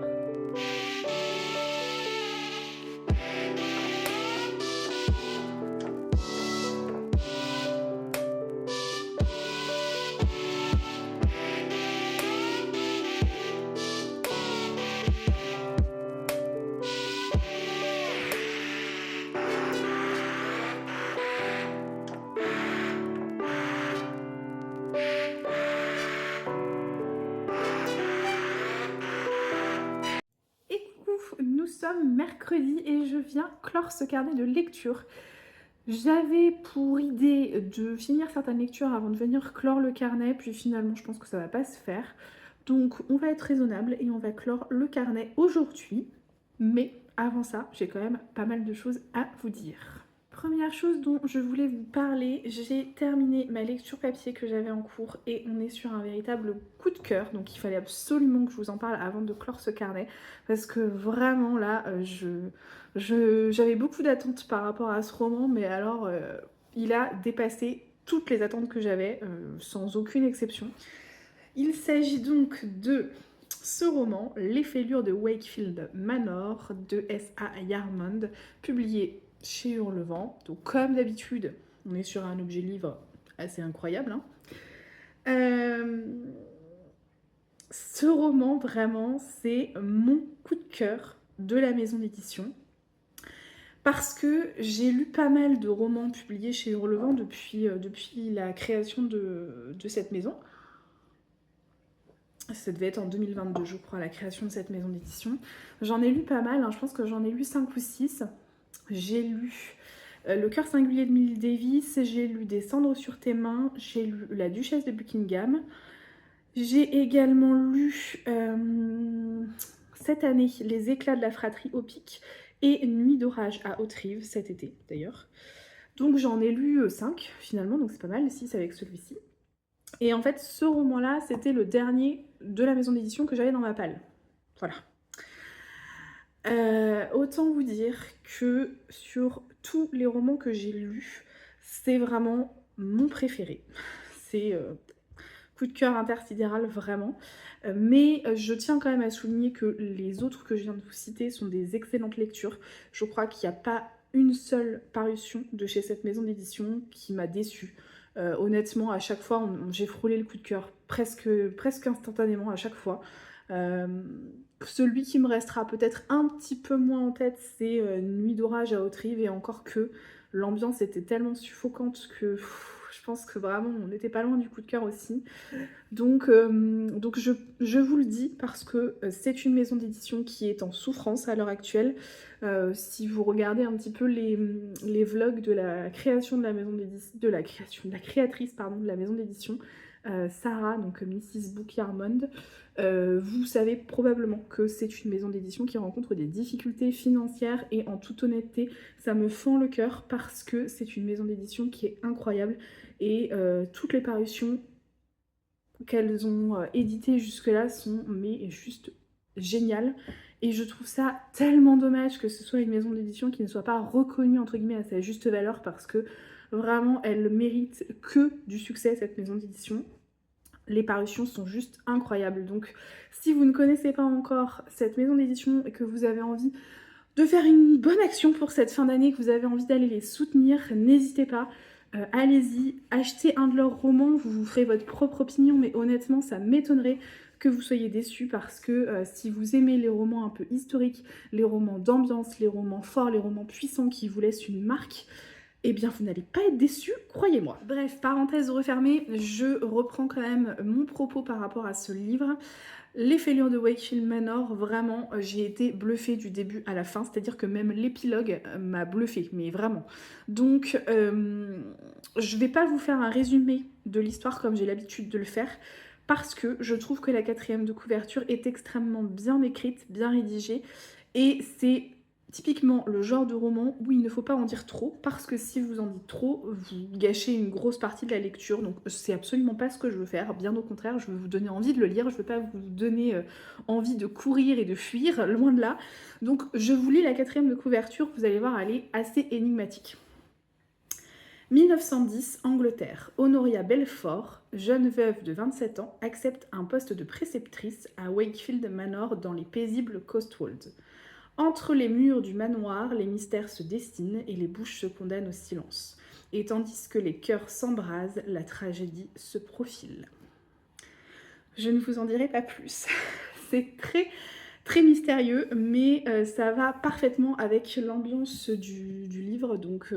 Speaker 1: Nous sommes mercredi et je viens clore ce carnet de lecture. J'avais pour idée de finir certaines lectures avant de venir clore le carnet, puis finalement je pense que ça va pas se faire. Donc on va être raisonnable et on va clore le carnet aujourd'hui. Mais avant ça, j'ai quand même pas mal de choses à vous dire. Première chose dont je voulais vous parler, j'ai terminé ma lecture papier que j'avais en cours et on est sur un véritable coup de cœur, donc il fallait absolument que je vous en parle avant de clore ce carnet, parce que vraiment là, j'avais beaucoup d'attentes par rapport à ce roman, mais alors il a dépassé toutes les attentes que j'avais, sans aucune exception. Il s'agit donc de ce roman, Les Fêlures de Wakefield Manor de S.A. Yarmond, publié chez Hurlevent. Donc comme d'habitude, on est sur un objet livre assez incroyable. Ce roman, vraiment, c'est mon coup de cœur de la maison d'édition. Parce que j'ai lu pas mal de romans publiés chez Hurlevent depuis la création de cette maison. Ça devait être en 2022, je crois, la création de cette maison d'édition. J'en ai lu pas mal, je pense que j'en ai lu 5 ou 6. J'ai lu Le cœur singulier de Millie Davis, j'ai lu Des cendres sur tes mains, j'ai lu La Duchesse de Buckingham. J'ai également lu cette année Les éclats de la fratrie au pic et Nuit d'orage à Haute-Rive, cet été d'ailleurs. Donc j'en ai lu 5 finalement, donc c'est pas mal, 6 avec celui-ci. Et en fait, ce roman-là, c'était le dernier de la maison d'édition que j'avais dans ma palle. Voilà. Autant vous dire que sur tous les romans que j'ai lus, c'est vraiment mon préféré. C'est coup de cœur intersidéral, vraiment. Mais je tiens quand même à souligner que les autres que je viens de vous citer sont des excellentes lectures. Je crois qu'il n'y a pas une seule parution de chez cette maison d'édition qui m'a déçue. Honnêtement, à chaque fois, j'ai frôlé le coup de cœur presque instantanément à chaque fois. Celui qui me restera peut-être un petit peu moins en tête, c'est Nuit d'orage à Haute-Rive, et encore que l'ambiance était tellement suffocante que je pense que vraiment on n'était pas loin du coup de cœur aussi. Donc je vous le dis parce que c'est une maison d'édition qui est en souffrance à l'heure actuelle. Si vous regardez un petit peu les vlogs de la création de la maison d'édition, de la créatrice pardon, de la maison d'édition, Sarah, donc Mrs. Book Yarmond, vous savez probablement que c'est une maison d'édition qui rencontre des difficultés financières, et en toute honnêteté, ça me fend le cœur parce que c'est une maison d'édition qui est incroyable, et toutes les parutions qu'elles ont éditées jusque-là sont mais juste géniales. Et je trouve ça tellement dommage que ce soit une maison d'édition qui ne soit pas reconnue entre guillemets à sa juste valeur, parce que vraiment elle mérite que du succès, cette maison d'édition. Les parutions sont juste incroyables. Donc si vous ne connaissez pas encore cette maison d'édition et que vous avez envie de faire une bonne action pour cette fin d'année, que vous avez envie d'aller les soutenir, n'hésitez pas. allez-y, achetez un de leurs romans, vous vous ferez votre propre opinion, mais honnêtement, ça m'étonnerait que vous soyez déçus parce que si vous aimez les romans un peu historiques, les romans d'ambiance, les romans forts, les romans puissants qui vous laissent une marque, eh bien vous n'allez pas être déçus, croyez-moi. Bref, parenthèse refermée, je reprends quand même mon propos par rapport à ce livre. Les Fêlures de Wakefield Manor, vraiment, j'ai été bluffée du début à la fin, c'est-à-dire que même l'épilogue m'a bluffée, mais vraiment. Donc, je vais pas vous faire un résumé de l'histoire comme j'ai l'habitude de le faire, parce que je trouve que la 4e de couverture est extrêmement bien écrite, bien rédigée, et c'est typiquement le genre de roman où il ne faut pas en dire trop, parce que si vous en dites trop, vous gâchez une grosse partie de la lecture, donc c'est absolument pas ce que je veux faire, bien au contraire, je veux vous donner envie de le lire, je veux pas vous donner envie de courir et de fuir, loin de là. Donc je vous lis la 4e de couverture, vous allez voir, elle est assez énigmatique. 1910, Angleterre. Honoria Belfort, jeune veuve de 27 ans, accepte un poste de préceptrice à Wakefield Manor dans les paisibles Cotswolds. Entre les murs du manoir, les mystères se dessinent et les bouches se condamnent au silence. Et tandis que les cœurs s'embrasent, la tragédie se profile. Je ne vous en dirai pas plus. C'est très, très mystérieux, mais ça va parfaitement avec l'ambiance du livre, donc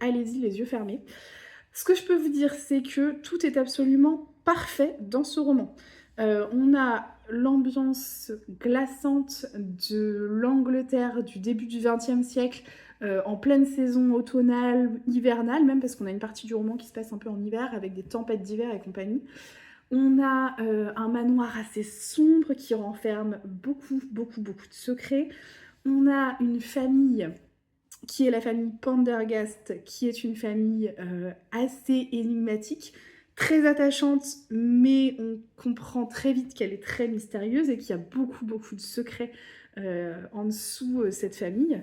Speaker 1: allez-y les yeux fermés. Ce que je peux vous dire, c'est que tout est absolument parfait dans ce roman. On a l'ambiance glaçante de l'Angleterre du début du XXe siècle, en pleine saison automnale, hivernale, même parce qu'on a une partie du roman qui se passe un peu en hiver, avec des tempêtes d'hiver et compagnie. On a un manoir assez sombre qui renferme beaucoup, beaucoup, beaucoup de secrets. On a une famille qui est la famille Pendergast, qui est une famille assez énigmatique, très attachante, mais on comprend très vite qu'elle est très mystérieuse et qu'il y a beaucoup, beaucoup de secrets en dessous cette famille.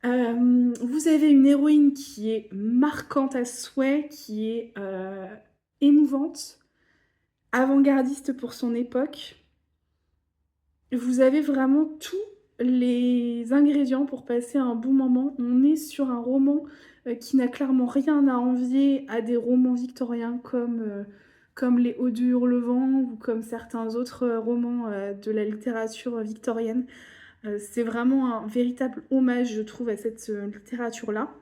Speaker 1: Vous avez une héroïne qui est marquante à souhait, qui est émouvante, avant-gardiste pour son époque. Vous avez vraiment tous les ingrédients pour passer un bon moment. On est sur un roman qui n'a clairement rien à envier à des romans victoriens comme Les Hauts de Hurlevent ou comme certains autres romans de la littérature victorienne. C'est vraiment un véritable hommage, je trouve, à cette littérature-là.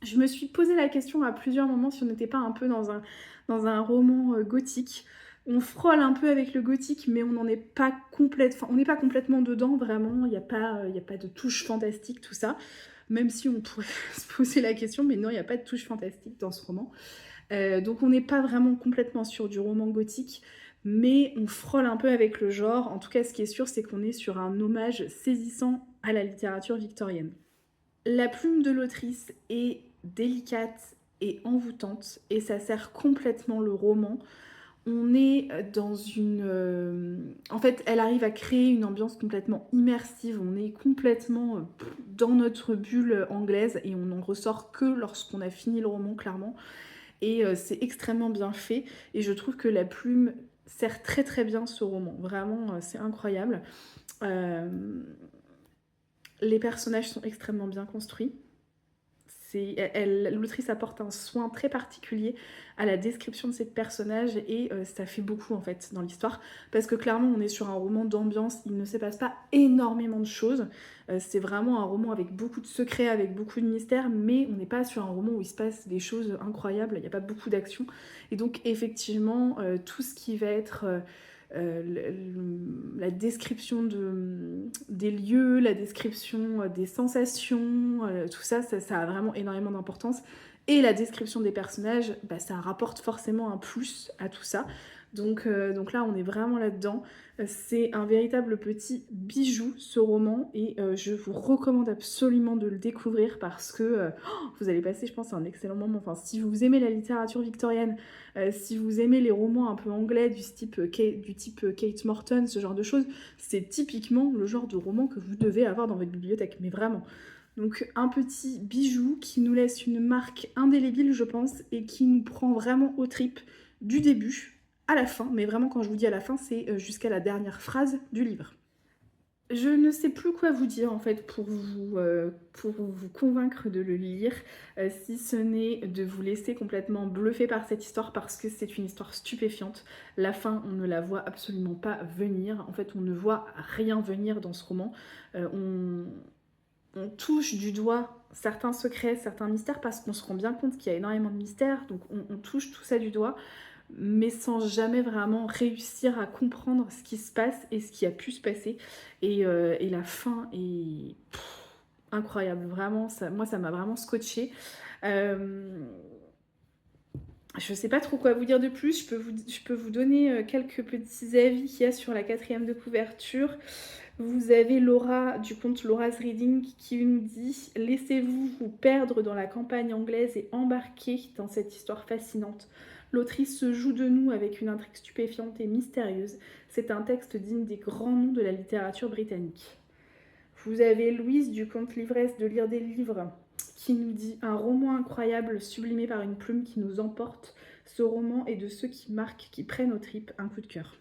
Speaker 1: Je me suis posé la question à plusieurs moments si on n'était pas un peu dans un roman gothique. On frôle un peu avec le gothique, mais on n'est pas complètement dedans, vraiment. Il n'y a pas de touche fantastique, tout ça. Même si on pourrait se poser la question, mais non, il n'y a pas de touche fantastique dans ce roman. Donc on n'est pas vraiment complètement sur du roman gothique, mais on frôle un peu avec le genre. En tout cas, ce qui est sûr, c'est qu'on est sur un hommage saisissant à la littérature victorienne. La plume de l'autrice est délicate et envoûtante, et ça sert complètement le roman. On est dans une... En fait, elle arrive à créer une ambiance complètement immersive. On est complètement dans notre bulle anglaise et on n'en ressort que lorsqu'on a fini le roman, clairement. Et c'est extrêmement bien fait. Et je trouve que la plume sert très très bien ce roman. Vraiment, c'est incroyable. Les personnages sont extrêmement bien construits. L'autrice apporte un soin très particulier à la description de ces personnages et ça fait beaucoup en fait dans l'histoire parce que clairement on est sur un roman d'ambiance, il ne se passe pas énormément de choses, c'est vraiment un roman avec beaucoup de secrets, avec beaucoup de mystères, mais on n'est pas sur un roman où il se passe des choses incroyables, il n'y a pas beaucoup d'action et donc effectivement tout ce qui va être la description des lieux, la description des sensations, tout ça, ça a vraiment énormément d'importance. Et la description des personnages, bah, ça rapporte forcément un plus à tout ça. Donc là, on est vraiment là-dedans. C'est un véritable petit bijou, ce roman, et je vous recommande absolument de le découvrir parce que vous allez passer, je pense, un excellent moment. Enfin, si vous aimez la littérature victorienne, si vous aimez les romans un peu anglais du type Kate Morton, ce genre de choses, c'est typiquement le genre de roman que vous devez avoir dans votre bibliothèque, mais vraiment. Donc un petit bijou qui nous laisse une marque indélébile, je pense, et qui nous prend vraiment aux tripes du début à la fin. Mais vraiment, quand je vous dis à la fin, c'est jusqu'à la dernière phrase du livre. Je ne sais plus quoi vous dire en fait pour vous convaincre de le lire, si ce n'est de vous laisser complètement bluffer par cette histoire parce que c'est une histoire stupéfiante. La fin, on ne la voit absolument pas venir. En fait, on ne voit rien venir dans ce roman. On touche du doigt certains secrets, certains mystères parce qu'on se rend bien compte qu'il y a énormément de mystères. Donc on touche tout ça du doigt, mais sans jamais vraiment réussir à comprendre ce qui se passe et ce qui a pu se passer. Et la fin est incroyable, vraiment, ça, moi ça m'a vraiment scotché. Je sais pas trop quoi vous dire de plus, je peux vous donner quelques petits avis qu'il y a sur la 4e de couverture. Vous avez Laura du compte Laura's Reading qui nous dit « Laissez-vous vous perdre dans la campagne anglaise et embarquer dans cette histoire fascinante. L'autrice se joue de nous avec une intrigue stupéfiante et mystérieuse. C'est un texte digne des grands noms de la littérature britannique. » Vous avez Louise du compte L'ivresse de lire des livres qui nous dit « Un roman incroyable sublimé par une plume qui nous emporte. Ce roman est de ceux qui marquent, qui prennent aux tripes un coup de cœur. »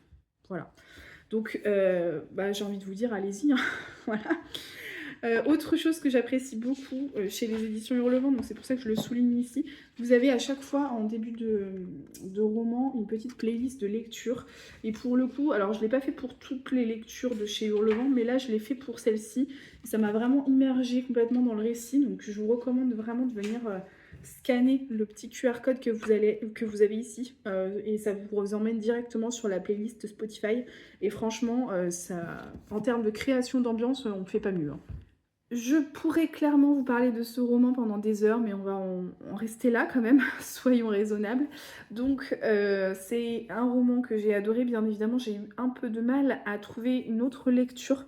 Speaker 1: Voilà. Donc, j'ai envie de vous dire, allez-y, hein. Voilà. Autre chose que j'apprécie beaucoup chez les éditions Hurlevent, donc c'est pour ça que je le souligne ici, vous avez à chaque fois en début de roman une petite playlist de lecture. Et pour le coup, alors je ne l'ai pas fait pour toutes les lectures de chez Hurlevent, mais là je l'ai fait pour celle-ci. Ça m'a vraiment immergée complètement dans le récit, donc je vous recommande vraiment de venir scanner le petit QR code que vous avez ici et ça vous emmène directement sur la playlist Spotify. Et franchement, ça, en termes de création d'ambiance, on ne fait pas mieux, hein. Je pourrais clairement vous parler de ce roman pendant des heures, mais on va en rester là quand même, soyons raisonnables. Donc c'est un roman que j'ai adoré, bien évidemment j'ai eu un peu de mal à trouver une autre lecture,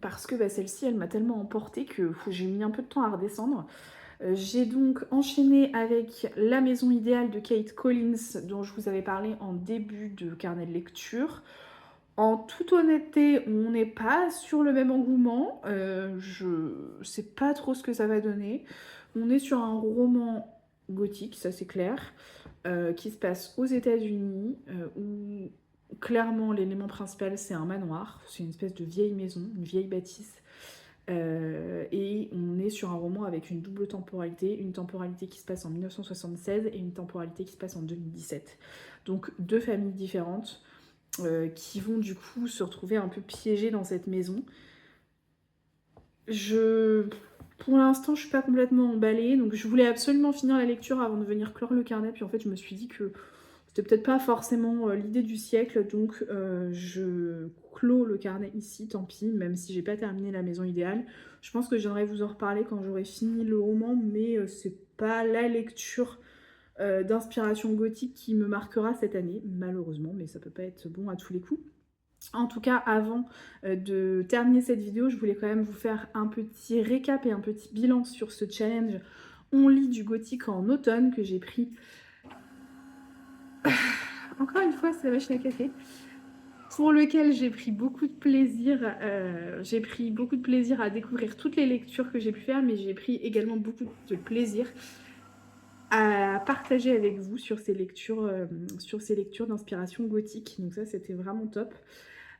Speaker 1: parce que celle-ci elle m'a tellement emportée que j'ai mis un peu de temps à redescendre. J'ai donc enchaîné avec La Maison Idéale de Kate Collins, dont je vous avais parlé en début de carnet de lecture. En toute honnêteté, on n'est pas sur le même engouement. Je sais pas trop ce que ça va donner. On est sur un roman gothique, ça c'est clair, qui se passe aux États-Unis, où clairement l'élément principal c'est un manoir. C'est une espèce de vieille maison, une vieille bâtisse. Et on est sur un roman avec une double temporalité, une temporalité qui se passe en 1976 et une temporalité qui se passe en 2017. Donc deux familles différentes qui vont du coup se retrouver un peu piégées dans cette maison. Pour l'instant, je suis pas complètement emballée, donc je voulais absolument finir la lecture avant de venir clore le carnet, puis en fait je me suis dit que c'était peut-être pas forcément l'idée du siècle, donc je clôt le carnet ici, tant pis, même si j'ai pas terminé La Maison Idéale. Je pense que je viendrai vous en reparler quand j'aurai fini le roman, mais c'est pas la lecture d'inspiration gothique qui me marquera cette année, malheureusement, mais ça peut pas être bon à tous les coups. En tout cas, avant de terminer cette vidéo, je voulais quand même vous faire un petit récap et un petit bilan sur ce challenge On lit du gothique en automne que j'ai pris. Encore une fois, c'est la machine à café. Pour lequel j'ai pris beaucoup de plaisir. J'ai pris beaucoup de plaisir à découvrir toutes les lectures que j'ai pu faire, mais j'ai pris également beaucoup de plaisir à partager avec vous sur ces lectures d'inspiration gothique. Donc ça, c'était vraiment top.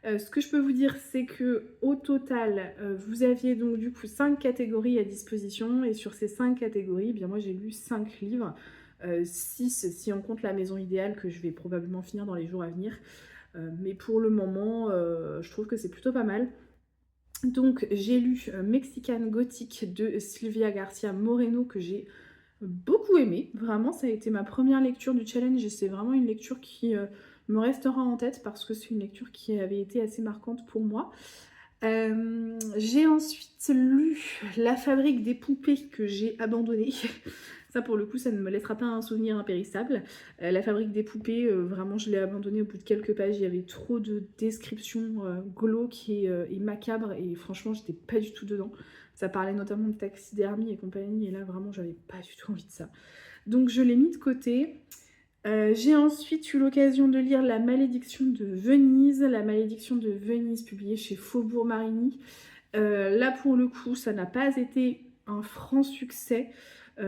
Speaker 1: Ce que je peux vous dire, c'est que au total, vous aviez donc du coup 5 catégories à disposition. Et sur ces 5 catégories, eh bien moi j'ai lu 5 livres. 6 si on compte La Maison Idéale, que je vais probablement finir dans les jours à venir. Mais pour le moment, je trouve que c'est plutôt pas mal. Donc j'ai lu Mexican Gothic de Silvia Garcia Moreno, que j'ai beaucoup aimé. Vraiment, ça a été ma première lecture du challenge et c'est vraiment une lecture qui me restera en tête parce que c'est une lecture qui avait été assez marquante pour moi. J'ai ensuite lu La Fabrique des poupées, que j'ai abandonné. Ça, pour le coup, ça ne me laissera pas un souvenir impérissable. La Fabrique des poupées, vraiment, je l'ai abandonné au bout de quelques pages. Il y avait trop de descriptions glauques et macabres et franchement, j'étais pas du tout dedans. Ça parlait notamment de taxidermie et compagnie et là, vraiment, j'avais pas du tout envie de ça. Donc, je l'ai mis de côté. J'ai ensuite eu l'occasion de lire La Malédiction de Venise. La Malédiction de Venise, publiée chez Faubourg Marigny. Là, pour le coup, ça n'a pas été un franc succès,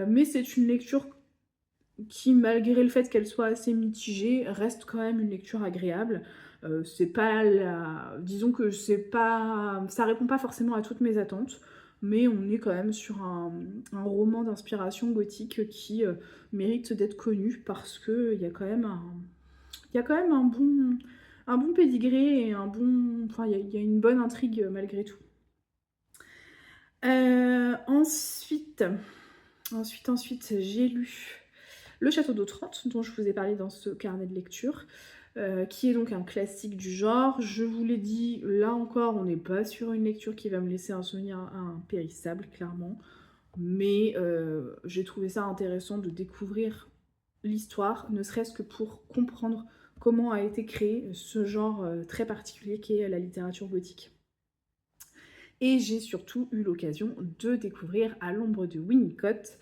Speaker 1: mais c'est une lecture qui, malgré le fait qu'elle soit assez mitigée, reste quand même une lecture agréable. C'est pas la... Disons que c'est pas... Ça répond pas forcément à toutes mes attentes, mais on est quand même sur un roman d'inspiration gothique qui mérite d'être connu parce qu'il y a quand même un bon pédigré et un bon... Enfin, il y a une bonne intrigue malgré tout. Ensuite, j'ai lu Le Château d'Otrante, dont je vous ai parlé dans ce carnet de lecture, qui est donc un classique du genre. Je vous l'ai dit, là encore, on n'est pas sur une lecture qui va me laisser un souvenir impérissable, clairement. Mais j'ai trouvé ça intéressant de découvrir l'histoire, ne serait-ce que pour comprendre comment a été créé ce genre très particulier qui est la littérature gothique. Et j'ai surtout eu l'occasion de découvrir À l'ombre de Winnicott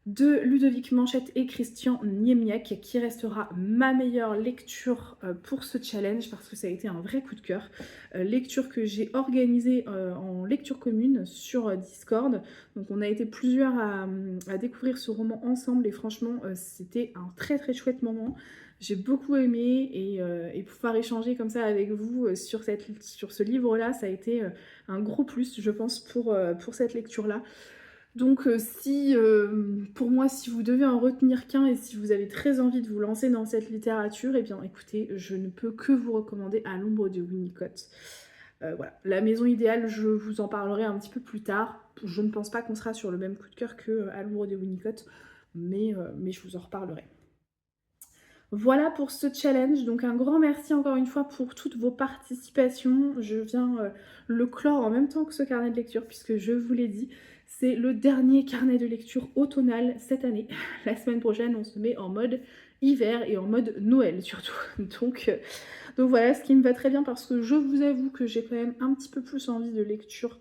Speaker 1: de Ludovic Manchette et Christian Niemiec, qui restera ma meilleure lecture pour ce challenge parce que ça a été un vrai coup de cœur. Lecture que j'ai organisée en lecture commune sur Discord. Donc on a été plusieurs à découvrir ce roman ensemble et franchement c'était un très très chouette moment. J'ai beaucoup aimé et pouvoir échanger comme ça avec vous sur ce livre-là, ça a été un gros plus, je pense, pour cette lecture-là. Donc pour moi, si vous devez en retenir qu'un et si vous avez très envie de vous lancer dans cette littérature, eh bien écoutez, je ne peux que vous recommander À l'ombre de Winnicott. Voilà, La maison idéale, je vous en parlerai un petit peu plus tard. Je ne pense pas qu'on sera sur le même coup de cœur que À l'ombre de Winnicott, mais je vous en reparlerai. Voilà pour ce challenge, donc un grand merci encore une fois pour toutes vos participations. Je viens le clore en même temps que ce carnet de lecture puisque je vous l'ai dit, c'est le dernier carnet de lecture automnal cette année. La semaine prochaine, on se met en mode hiver et en mode Noël surtout. Donc voilà, ce qui me va très bien parce que je vous avoue que j'ai quand même un petit peu plus envie de lecture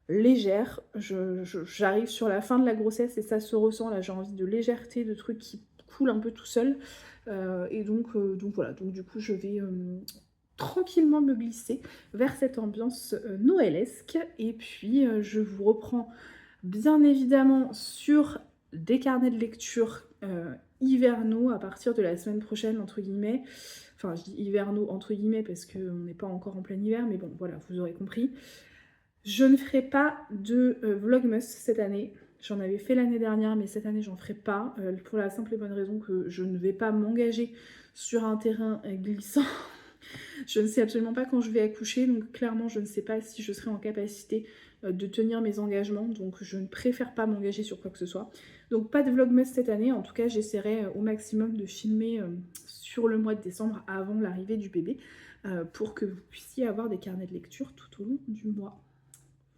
Speaker 1: légère. J'arrive sur la fin de la grossesse et ça se ressent, là j'ai envie de légèreté, de trucs qui coulent un peu tout seul. Et donc voilà, donc du coup je vais tranquillement me glisser vers cette ambiance noëlesque. Et puis je vous reprends bien évidemment sur des carnets de lecture hivernaux à partir de la semaine prochaine, entre guillemets. Enfin, je dis hivernaux entre guillemets parce qu'on n'est pas encore en plein hiver, mais bon, voilà, vous aurez compris. Je ne ferai pas de Vlogmas cette année. J'en avais fait l'année dernière, mais cette année, j'en ferai pas. Pour la simple et bonne raison que je ne vais pas m'engager sur un terrain glissant. Je ne sais absolument pas quand je vais accoucher, donc clairement, je ne sais pas si je serai en capacité de tenir mes engagements. Donc, je ne préfère pas m'engager sur quoi que ce soit. Donc, pas de Vlogmas cette année. En tout cas, j'essaierai au maximum de filmer sur le mois de décembre avant l'arrivée du bébé pour que vous puissiez avoir des carnets de lecture tout au long du mois.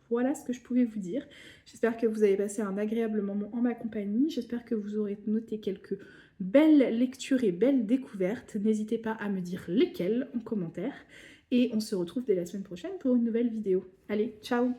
Speaker 1: Voilà ce que je pouvais vous dire. J'espère que vous avez passé un agréable moment en ma compagnie. J'espère que vous aurez noté quelques belles lectures et belles découvertes. N'hésitez pas à me dire lesquelles en commentaire. Et on se retrouve dès la semaine prochaine pour une nouvelle vidéo. Allez, ciao!